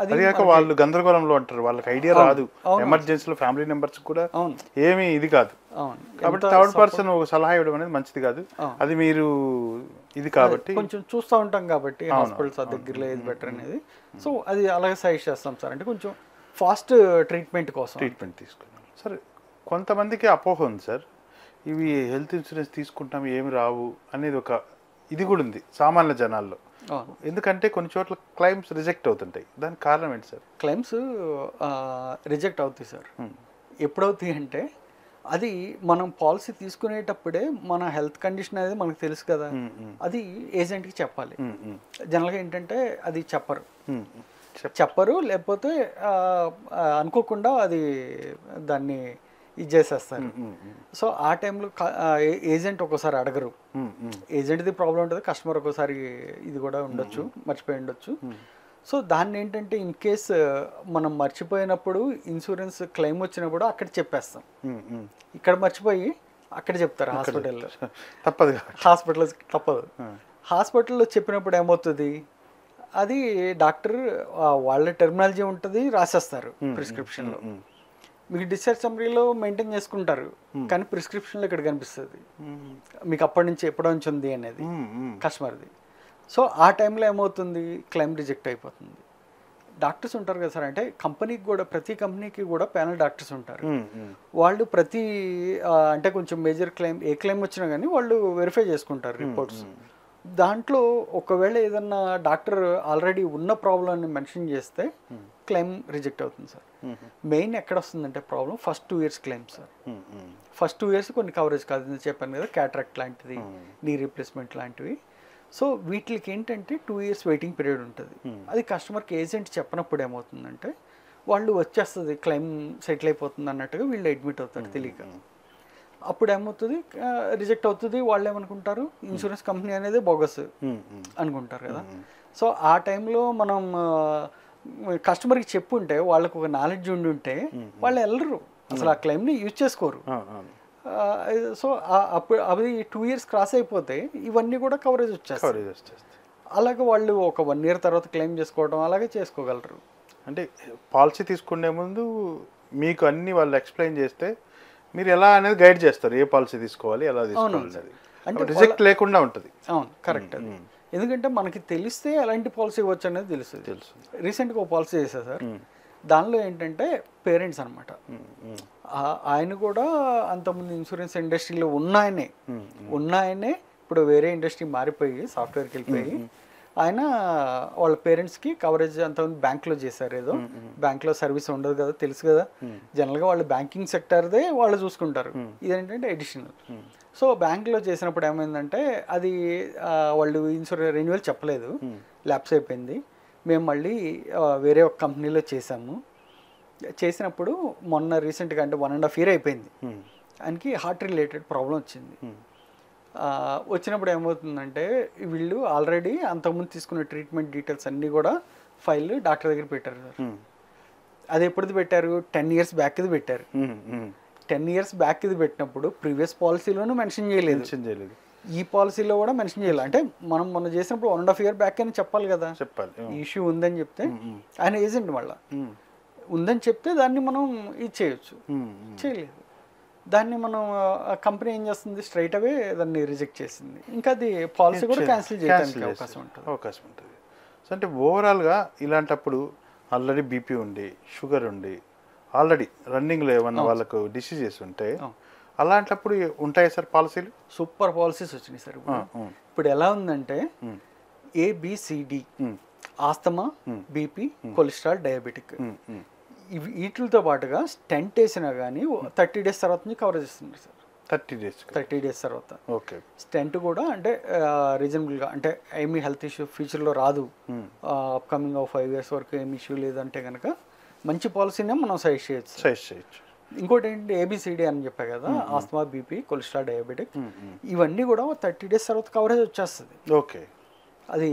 B: అది కాక వాళ్ళు గందరగోళంలో ఉంటారు, వాళ్ళకి ఐడియా రాదు, ఎమర్జెన్సీలో ఫ్యామిలీ మెంబర్స్ కూడా ఏమీ ఇది కాదు, కాబట్టి థర్డ్ పర్సన్ ఒక సలహా ఇవ్వడం అనేది మంచిది కాదు. అది మీరు ఇది కాబట్టి
C: కొంచెం చూస్తూ ఉంటాం కాబట్టి హాస్పిటల్స్ దగ్గరలో ఏది బెటర్ అనేది, సో అది అలాగే సజెస్ట్ చేస్తాం సార్. అంటే కొంచెం ఫాస్ట్ ట్రీట్మెంట్ కోసం
B: తీసుకున్నాం సార్. కొంతమందికి అపోహ ఉంది సార్, ఇవి హెల్త్ ఇన్సూరెన్స్ తీసుకుంటాం ఏమి రావు అనేది ఒక ఇది కూడా ఉంది సామాన్య జనాల్లో. ఎందుకంటే కొన్ని చోట్ల క్లైమ్స్ రిజెక్ట్ అవుతుంటాయి, దానికి కారణం ఏంటి సార్?
C: క్లైమ్స్ రిజెక్ట్ అవుతాయి సార్. ఎప్పుడవుతాయి అంటే అది మనం పాలసీ తీసుకునేటప్పుడే మన హెల్త్ కండిషన్ అనేది మనకు తెలుసు కదా, అది ఏజెంట్కి చెప్పాలి. జనరల్గా ఏంటంటే అది చెప్పరు, లేకపోతే అనుకోకుండా అది దాన్ని ఇది చేసేస్తారు. సో ఆ టైంలో ఏజెంట్ ఒక్కోసారి అడగరు, ఏజెంట్ది ప్రాబ్లం ఉంటుంది, కస్టమర్ ఒక్కోసారి ఇది కూడా ఉండొచ్చు, మర్చిపోయి ఉండొచ్చు. సో దాన్ని ఏంటంటే ఇన్ కేస్ మనం మర్చిపోయినప్పుడు ఇన్సూరెన్స్ క్లెయిమ్ వచ్చినప్పుడు అక్కడ చెప్పేస్తాం, ఇక్కడ మర్చిపోయి అక్కడ చెప్తారు హాస్పిటల్లో. తప్పదు. హాస్పిటల్లో చెప్పినప్పుడు ఏమవుతుంది, అది డాక్టర్ వాళ్ళ టెర్మినాలజీ ఉంటుంది, రాసేస్తారు ప్రిస్క్రిప్షన్లో. మీకు డిశ్చార్జ్ సమ్మరీలో మెయింటైన్ చేసుకుంటారు, కానీ ప్రిస్క్రిప్షన్లో ఇక్కడ కనిపిస్తుంది మీకు అప్పటి నుంచి ఎప్పటి నుంచి ఉంది అనేది కస్టమర్ది. సో ఆ టైంలో ఏమవుతుంది, క్లెయిమ్ రిజెక్ట్ అయిపోతుంది. డాక్టర్స్ ఉంటారు కదా సార్, అంటే కంపెనీకి కూడా ప్రతి కంపెనీకి కూడా ప్యానల్ డాక్టర్స్ ఉంటారు. వాళ్ళు ప్రతి అంటే కొంచెం మేజర్ క్లెయిమ్ ఏ క్లెయిమ్ వచ్చినా కానీ వాళ్ళు వెరిఫై చేసుకుంటారు రిపోర్ట్స్. దాంట్లో ఒకవేళ ఏదన్నా డాక్టర్ ఆల్రెడీ ఉన్న ప్రాబ్లమ్ని మెన్షన్ చేస్తే క్లెయిమ్ రిజెక్ట్ అవుతుంది సార్. మెయిన్ ఎక్కడ వస్తుందంటే problem first 2 years claim sir. First 2 years కొన్ని కవరేజ్ కాదు, నేను చెప్పాను కదా, క్యాటరాక్ట్ లాంటిది, నీ రీప్లేస్మెంట్ లాంటివి. సో వీటికి ఏంటంటే 2 years వెయిటింగ్ పీరియడ్ ఉంటుంది. అది కస్టమర్కి ఏజెంట్ చెప్పనప్పుడు ఏమవుతుందంటే వాళ్ళు వచ్చేస్తుంది క్లెయిమ్ సెటిల్ అయిపోతుంది అన్నట్టుగా వీళ్ళు అడ్మిట్ అవుతారు తెలియక. అప్పుడు ఏమవుతుంది, రిజెక్ట్ అవుతుంది. వాళ్ళు ఏమనుకుంటారు, ఇన్సూరెన్స్ కంపెనీ అనేది బోగస్ అనుకుంటారు కదా. సో ఆ టైంలో మనం కస్టమర్కి చెప్పుంటే, వాళ్ళకు ఒక నాలెడ్జ్ ఉండి ఉంటే వాళ్ళు వెళ్ళరు, అసలు ఆ క్లెయిమ్ని యూజ్ చేసుకోరు. సో అప్పుడు అవి 2 years క్రాస్ అయిపోతే ఇవన్నీ కూడా కవరేజ్ వచ్చేస్తాయి. అలాగే వాళ్ళు ఒక 1 year తర్వాత క్లెయిమ్ చేసుకోవడం అలాగే చేసుకోగలరు.
B: అంటే పాలసీ తీసుకునే ముందు మీకు అన్ని వాళ్ళు ఎక్స్ప్లెయిన్ చేస్తే మీరు ఎలా అనేది గైడ్ చేస్తారు, ఏ పాలసీ తీసుకోవాలి, ఎలా తీసుకోవాలి, అంటే రిజెక్ట్ లేకుండా ఉంటుంది.
C: అవును, కరెక్ట్. అది ఎందుకంటే మనకి తెలిస్తే ఎలాంటి పాలసీ ఇవ్వచ్చు అనేది తెలుస్తుంది. రీసెంట్గా ఒక పాలసీ చేశారు సార్, దానిలో ఏంటంటే పేరెంట్స్ అనమాట, ఆయన కూడా అంతకుముందు ఇన్సూరెన్స్ ఇండస్ట్రీలో ఉన్నాయనే ఇప్పుడు వేరే ఇండస్ట్రీ మారిపోయి సాఫ్ట్వేర్కి వెళ్ళిపోయి ఆయన వాళ్ళ పేరెంట్స్కి కవరేజ్ అంతకుముందు బ్యాంక్లో చేశారు. ఏదో బ్యాంక్లో సర్వీస్ ఉండదు కదా, తెలుసు కదా, జనరల్గా వాళ్ళు బ్యాంకింగ్ సెక్టర్దే వాళ్ళు చూసుకుంటారు, ఇదేంటంటే అడిషనల్. సో బ్యాంక్లో చేసినప్పుడు ఏమైందంటే అది వాళ్ళు ఇన్సూరెన్స్ రెన్యువల్ చెప్పలేదు, ల్యాప్స్ అయిపోయింది. మేము మళ్ళీ వేరే ఒక కంపెనీలో చేసినప్పుడు మొన్న రీసెంట్గా అంటే 1.5 year అయిపోయింది, ఆయనకి హార్ట్ రిలేటెడ్ ప్రాబ్లం వచ్చింది. వచ్చినప్పుడు ఏమవుతుందంటే వీళ్ళు ఆల్రెడీ అంతకుముందు తీసుకున్న ట్రీట్మెంట్ డీటెయిల్స్ అన్నీ కూడా ఫైల్ డాక్టర్ దగ్గర పెట్టారు సార్. అది ఎప్పుడుది పెట్టారు, 10 years బ్యాక్ది పెట్టారు. 10 years బ్యాక్ది పెట్టినప్పుడు ప్రీవియస్ పాలసీలోనూ మెన్షన్ చేయలేదు, ఈ పాలసీలో కూడా మెన్షన్ చేయాలి. అంటే మనం మొన్న చేసినప్పుడు 1.5 year బ్యాక్ అని చెప్పాలి కదా, ఈ ఇష్యూ ఉందని చెప్తే ఆయన ఏజెంట్ మళ్ళీ ఉందని చెప్తే దాన్ని మనం ఇది చేయలేదు. దాన్ని మనం కంపెనీ ఏం చేస్తుంది, స్ట్రైట్ అవే దాన్ని రిజెక్ట్ చేసింది. ఇంకా అది పాలసీ కూడా క్యాన్సిల్ చేయడానికి అవకాశం ఉంటుంది.
B: సో అంటే ఓవరాల్గా ఇలాంటప్పుడు ఆల్రెడీ బీపీ ఉండి, షుగర్ ఉండి, ఆల్రెడీ రన్నింగ్లో ఏమన్నా వాళ్ళకు డిసీజెస్ ఉంటే అలాంటప్పుడు ఉంటాయి సార్ పాలసీలు?
C: సూపర్ పాలసీస్ వచ్చినాయి సార్. ఇప్పుడు ఎలా ఉందంటే ABCD, asthma, BP, cholesterol, diabetic, వీటితో పాటుగా స్టెంట్ వేసినా కానీ 30 days తర్వాత నుంచి కవరేజ్ ఇస్తుంది సార్. 30 days తర్వాత.
B: ఓకే.
C: స్టెంట్ కూడా అంటే రీజనబుల్గా, అంటే ఏమీ హెల్త్ ఇష్యూ ఫ్యూచర్లో రాదు, అప్కమింగ్ 5 years వరకు ఏమి ఇష్యూ లేదంటే కనుక మంచి పాలసీనే మనం సజెస్ట్ చేయొచ్చు. ఇంకోటి ఏంటంటే ABCD అని చెప్పా కదా, ఆస్తమా, బీపీ, కొలెస్ట్రాల్, డయాబెటిక్, ఇవన్నీ కూడా 30 days తర్వాత కవరేజ్ వచ్చేస్తుంది.
B: ఓకే.
C: అది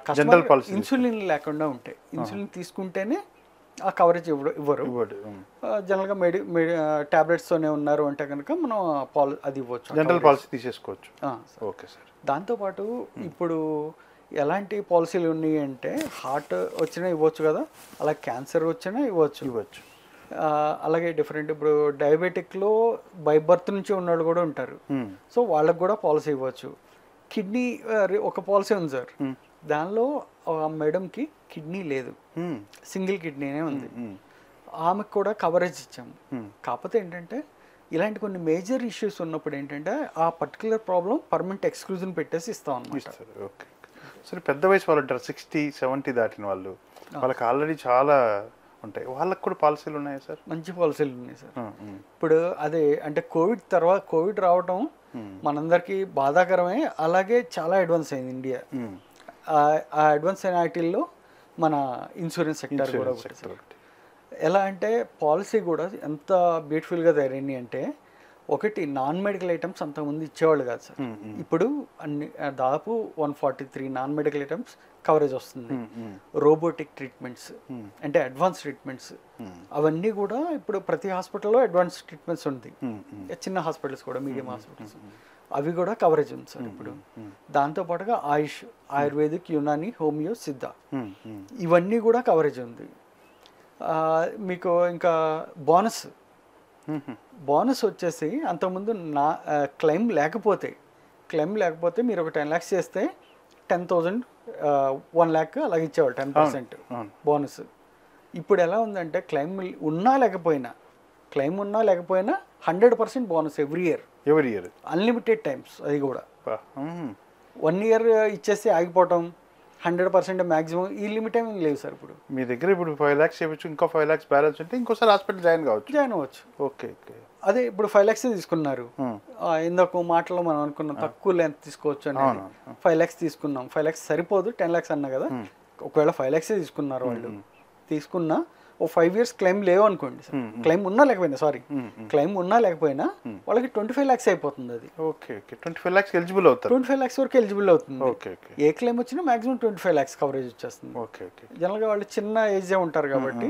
C: కస్టమర్ ఇన్సులిన్ లేకుండా ఉంటే, ఇన్సులిన్ తీసుకుంటేనే ఆ కవరేజ్ ఇవ్వరు. జనరల్గా ట్యాబ్లెట్స్తోనే ఉన్నారు అంటే కనుక మనం అది ఇవ్వచ్చు,
B: జనరల్ పాలసీ తీసేసుకోవచ్చు. Okay sir.
C: దాంతోపాటు ఇప్పుడు ఎలాంటి పాలసీలు ఉన్నాయి అంటే హార్ట్ వచ్చినా ఇవ్వచ్చు కదా, అలా క్యాన్సర్ వచ్చినా ఇవ్వచ్చు. అలాగే డిఫరెంట్, ఇప్పుడు డయాబెటిక్లో బై బర్త్ నుంచి ఉన్నవాళ్ళు కూడా ఉంటారు, సో వాళ్ళకు కూడా పాలసీ ఇవ్వచ్చు. కిడ్నీ ఒక పాలసీ ఉంది సార్, దానిలో మేడంకి కిడ్నీ లేదు, సింగిల్ కిడ్నీనే ఉంది, ఆమెకు కూడా కవరేజ్ ఇచ్చాము. కాకపోతే ఏంటంటే ఇలాంటి కొన్ని మేజర్ ఇష్యూస్ ఉన్నప్పుడు ఏంటంటే ఆ పర్టికులర్ ప్రాబ్లం పర్మనెంట్ ఎక్స్క్లూజన్ పెట్టేసి ఇస్తాం అన్నమాట.
B: ఓకే. సరే, పెద్ద వయసు వాళ్ళు ఉంటారు, 60-70 దాటిన వాళ్ళు, వాళ్ళకి ఆల్రెడీ చాలా ఉంటాయి, వాళ్ళకి కూడా పాలసీలు ఉన్నాయా సార్?
C: మంచి పాలసీలు ఉన్నాయి సార్. ఇప్పుడు అదే అంటే కోవిడ్ రావడం మనందరికీ బాధాకరమే, అలాగే చాలా అడ్వాన్స్ అయింది ఇండియా. ఆ అడ్వాన్స్ అయిన వాటిల్లో మన ఇన్సూరెన్స్ సెక్టర్ కూడా ఎలా అంటే పాలసీ కూడా ఎంత బ్యూటిఫుల్గా తయారైంది అంటే, ఒకటి నాన్ మెడికల్ ఐటమ్స్ అంతకుముందు ఇచ్చేవాళ్ళు కాదు సార్, ఇప్పుడు అన్ని దాదాపు 143 నాన్ మెడికల్ ఐటమ్స్ కవరేజ్ వస్తుంది. రోబోటిక్ ట్రీట్మెంట్స్ అంటే అడ్వాన్స్ ట్రీట్మెంట్స్, అవన్నీ కూడా ఇప్పుడు ప్రతి హాస్పిటల్లో అడ్వాన్స్ ట్రీట్మెంట్స్ ఉంది. చిన్న హాస్పిటల్స్ కూడా, మీడియం హాస్పిటల్స్, అవి కూడా కవరేజ్ ఉంది సార్ ఇప్పుడు. దాంతోపాటుగా ఆయుర్వేదిక్, యునాని, హోమియో, సిద్ధ, ఇవన్నీ కూడా కవరేజ్ ఉంది. మీకు ఇంకా బోనస్ వచ్చేసి అంతకుముందు క్లెయిమ్ లేకపోతే మీరు ఒక 10 lakhs చేస్తే 10,000 1 lakh అలాగే ఇచ్చేవాళ్ళు 10% బోనస్. ఇప్పుడు ఎలా ఉందంటే క్లెయిమ్ ఉన్నా లేకపోయినా 100% bonus every year unlimited times. అది కూడా 1 year ఇచ్చేసి ఆగిపోవటం 100% మ్యాక్సిమం. ఈ లిమిట్ ఏమీ లేవు సార్. ఇప్పుడు
B: మీ దగ్గర ఇప్పుడు 5 lakhs చేయవచ్చు, ఇంకో 5 lakhs బ్యాలెన్స్ ఉంటే ఇంకోసారి హాస్పిటల్ జాయిన్ అవ్వచ్చు. ఓకే.
C: అదే ఇప్పుడు 5 lakhs తీసుకున్నారు. ఇందాక మాటలో మనం అనుకున్నాం తక్కువ లెంత్ తీసుకోవచ్చు అని. 5 lakhs తీసుకున్నాం. 5 lakhs సరిపోదు, 10 lakhs అన్నా కదా. ఒకవేళ 5 lakhs తీసుకున్నారు వాళ్ళు, తీసుకున్నా ఓ 5 years క్లెయిమ్ లేవు అనుకోండి సార్. క్లెయిమ్ ఉన్నా లేకపోయినా వాళ్ళకి 25 lakhs అయిపోతుంది. అది
B: ఓకే. 25 lakhs ఎలిజిబుల్ అవుతారు.
C: 25 lakhs వరకు ఎలిజిబుల్ అవుతుంది. ఏ క్లెయిమ్ వచ్చినా మాక్సిమం 25 lakhs కవరేజ్ వచ్చేస్తుంది. జనరల్గా వాళ్ళు చిన్న ఏజే ఉంటారు కాబట్టి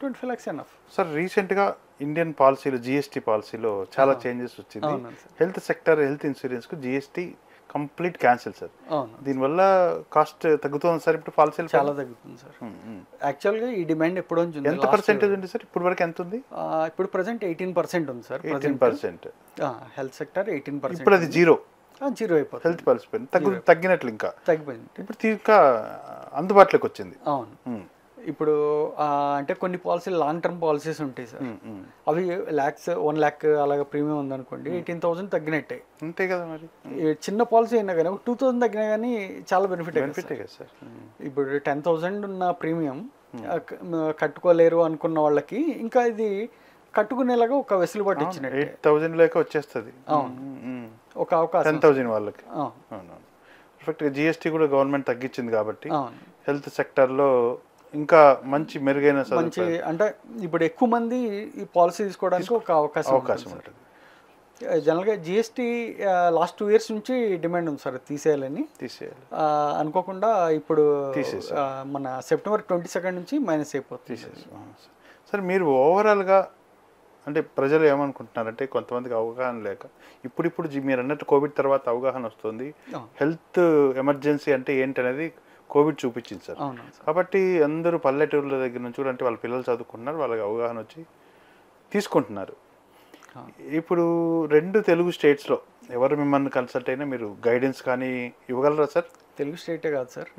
C: 25 lakhs ఎనఫ్.
B: సార్ రీసెంట్గా ఇండియన్ పాలసీలో జిఎస్టీ పాలసీలో చాలా చేంజెస్ వచ్చింది. హెల్త్ సెక్టర్ హెల్త్ ఇన్సూరెన్స్కు జిఎస్టీ కంప్లీట్ క్యాన్సిల్ సార్. దీనివల్ల కాస్ట్ తగ్గుతుంది సార్. ఇప్పుడు పాలసీలు
C: చాలా తగ్గుతుంది సార్. యాక్చువల్గా ఈ డిమాండ్ ఎప్పుడు
B: ఎంత పర్సెంటేజ్ ఉంది సార్? ఇప్పుడు వరకు ఎంత ఉంది?
C: ఇప్పుడు ప్రెసెంట్ 18% ఉంది సార్.
B: 18%
C: health sector 18%.
B: ఇప్పుడు అది జీరో
C: అయిపోతుంది.
B: హెల్త్ పాలసీ తగ్గినట్లు ఇంకా
C: తగ్గిపోయింది.
B: ఇప్పుడు ఇంకా అందుబాటులోకి వచ్చింది.
C: అవును. ఇప్పుడు అంటే కొన్ని పాలసీలు లాంగ్ టర్మ్ పాలసీస్ ఉంటాయి సార్. అవి 1 lakh అలాగే ప్రీమియం ఉందనుకోండి 18,000 తగ్గినట్టే.
B: అంతే కదా మరి.
C: చిన్న పాలసీ అయినా కానీ 2,000 తగ్గినా కానీ చాలా బెనిఫిట్
B: కదా సార్.
C: ఇప్పుడు 10,000 ఉన్న ప్రీమియం కట్టుకోలేరు అనుకున్న వాళ్ళకి ఇంకా ఇది కట్టుకునేలాగా ఒక వెసులుబాటు ఇచ్చినట్టు
B: 8,000 లేక వచ్చేస్తుంది.
C: ఒక అవకాశం
B: 10,000 వాళ్ళకి. పర్ఫెక్ట్గా జిఎస్టీ కూడా గవర్నమెంట్ తగ్గించింది కాబట్టి హెల్త్ సెక్టర్లో ఇంకా మంచి మెరుగైన
C: అంటే ఇప్పుడు ఎక్కువ మంది ఈ పాలసీ తీసుకోవడానికి ఒక అవకాశం ఉంటుంది. జనరల్గా జిఎస్టీ లాస్ట్ 2 years నుంచి డిమాండ్ ఉంది సార్ తీసేయాలి. అనుకోకుండా ఇప్పుడు మన September 22 నుంచి మైనస్ అయిపోతుంది.
B: సార్ మీరు ఓవరాల్గా అంటే ప్రజలు ఏమనుకుంటున్నారంటే కొంతమందికి అవగాహన లేక ఇప్పుడు మీరు అన్నట్టు కోవిడ్ తర్వాత అవగాహన వస్తుంది. హెల్త్ ఎమర్జెన్సీ అంటే ఏంటనేది కోవిడ్ చూపించింది సార్. కాబట్టి అందరూ పల్లెటూర్ల దగ్గర నుంచి కూడా అంటే వాళ్ళ పిల్లలు చదువుకుంటున్నారు, వాళ్ళకి అవగాహన వచ్చి తీసుకుంటున్నారు. ఇప్పుడు 2 తెలుగు స్టేట్స్లో ఎవరు మిమ్మల్ని కన్సల్ట్ అయినా మీరు గైడెన్స్ కానీ ఇవ్వగలరా సార్?
C: తెలుగు స్టేటే కాదు సార్,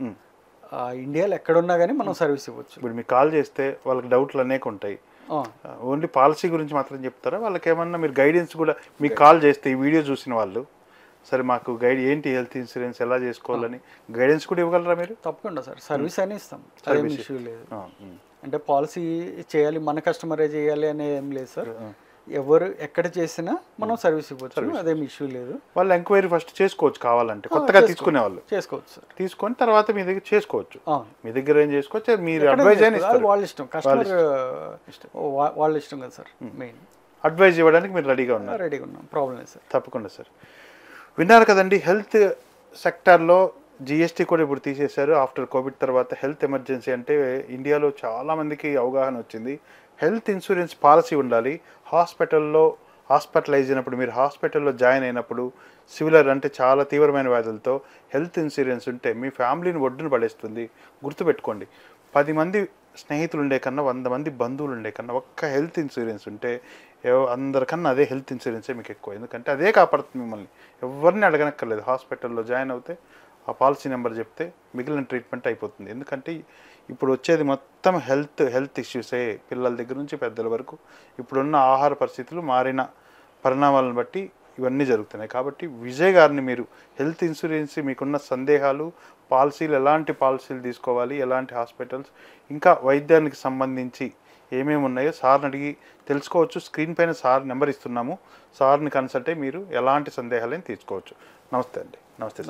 C: ఇండియాలో ఎక్కడున్నా కానీ మనం సర్వీస్ ఇవ్వచ్చు.
B: ఇప్పుడు మీకు కాల్ చేస్తే వాళ్ళకి డౌట్లు అనేక ఉంటాయి. ఓన్లీ పాలసీ గురించి మాత్రం చెప్తారా? వాళ్ళకి ఏమన్నా మీరు గైడెన్స్ కూడా మీకు కాల్ చేస్తే ఈ వీడియో చూసిన వాళ్ళు సరే మాకు గైడ్ ఏంటి హెల్త్ ఇన్సూరెన్స్ ఎలా చేసుకోవాలని గైడెన్స్ కూడా ఇవ్వగలరా మీరు?
C: తప్పకుండా సార్, సర్వీస్ అని ఇస్తాం, అదేం ఇష్యూ లేదు. అంటే పాలసీ చేయాలి మన కస్టమరే చేయాలి అనే ఏం లేదు సార్. ఎవరు ఎక్కడ చేసినా మనం సర్వీస్ ఇవ్వచ్చు, అదేం ఇష్యూ లేదు.
B: వాళ్ళు ఎంక్వైరీ ఫస్ట్ చేసుకోవచ్చు, కావాలంటే కొత్తగా తీసుకునే వాళ్ళు
C: చేసుకోవచ్చు సార్.
B: తీసుకొని తర్వాత మీ దగ్గర చేసుకోవచ్చు, మీ దగ్గర ఏం చేసుకోవచ్చు, మీరు అడ్వైజ్ అయినా
C: వాళ్ళ ఇష్టం, కస్టమర్ వాళ్ళ ఇష్టం కదా సార్. మెయిన్
B: అడ్వైజ్ ఇవ్వడానికి మీరు రెడీగా
C: ఉన్నాం, ప్రాబ్లం లేదు సార్.
B: తప్పకుండా సార్. విన్నారు కదండి, హెల్త్ సెక్టార్లో జిఎస్టీ కూడా ఇప్పుడు తీసేశారు ఆఫ్టర్ కోవిడ్ తర్వాత. హెల్త్ ఎమర్జెన్సీ అంటే ఇండియాలో చాలామందికి అవగాహన వచ్చింది. హెల్త్ ఇన్సూరెన్స్ పాలసీ ఉండాలి. హాస్పిటలైజ్ అయినప్పుడు, మీరు హాస్పిటల్లో జాయిన్ అయినప్పుడు సివిలర్ అంటే చాలా తీవ్రమైన వ్యాధులతో హెల్త్ ఇన్సూరెన్స్ ఉంటే మీ ఫ్యామిలీని ఒడ్డున పడేస్తుంది. గుర్తుపెట్టుకోండి, 10 మంది స్నేహితులు ఉండే కన్నా 100 మంది బంధువులు ఉండే కన్నా ఒక్క హెల్త్ ఇన్సూరెన్స్ ఉంటే అందరికన్నా అదే హెల్త్ ఇన్సూరెన్సే మీకు ఎక్కువ. ఎందుకంటే అదే కాపాడుతుంది మిమ్మల్ని, ఎవరిని అడగనక్కర్లేదు. హాస్పిటల్లో జాయిన్ అవుతే ఆ పాలసీ నెంబర్ చెప్తే మిగిలిన ట్రీట్మెంట్ అయిపోతుంది. ఎందుకంటే ఇప్పుడు వచ్చేది మొత్తం హెల్త్ ఇష్యూసే, పిల్లల దగ్గర నుంచి పెద్దల వరకు. ఇప్పుడున్న ఆహార పరిస్థితులు మారిన పరిణామాలను బట్టి ఇవన్నీ జరుగుతున్నాయి. కాబట్టి విజయ్ గారిని మీరు హెల్త్ ఇన్సూరెన్స్ మీకున్న సందేహాలు, పాలసీలు, ఎలాంటి పాలసీలు తీసుకోవాలి, ఎలాంటి హాస్పిటల్స్, ఇంకా వైద్యానికి సంబంధించి ఏమేమి ఉన్నాయో సార్ని అడిగి తెలుసుకోవచ్చు. స్క్రీన్ పైన సార్ నెంబర్ ఇస్తున్నాము, సార్ని కన్సల్ట్ అయ్యి మీరు ఎలాంటి సందేహాలని తీసుకోవచ్చు. నమస్తే అండి. నమస్తే.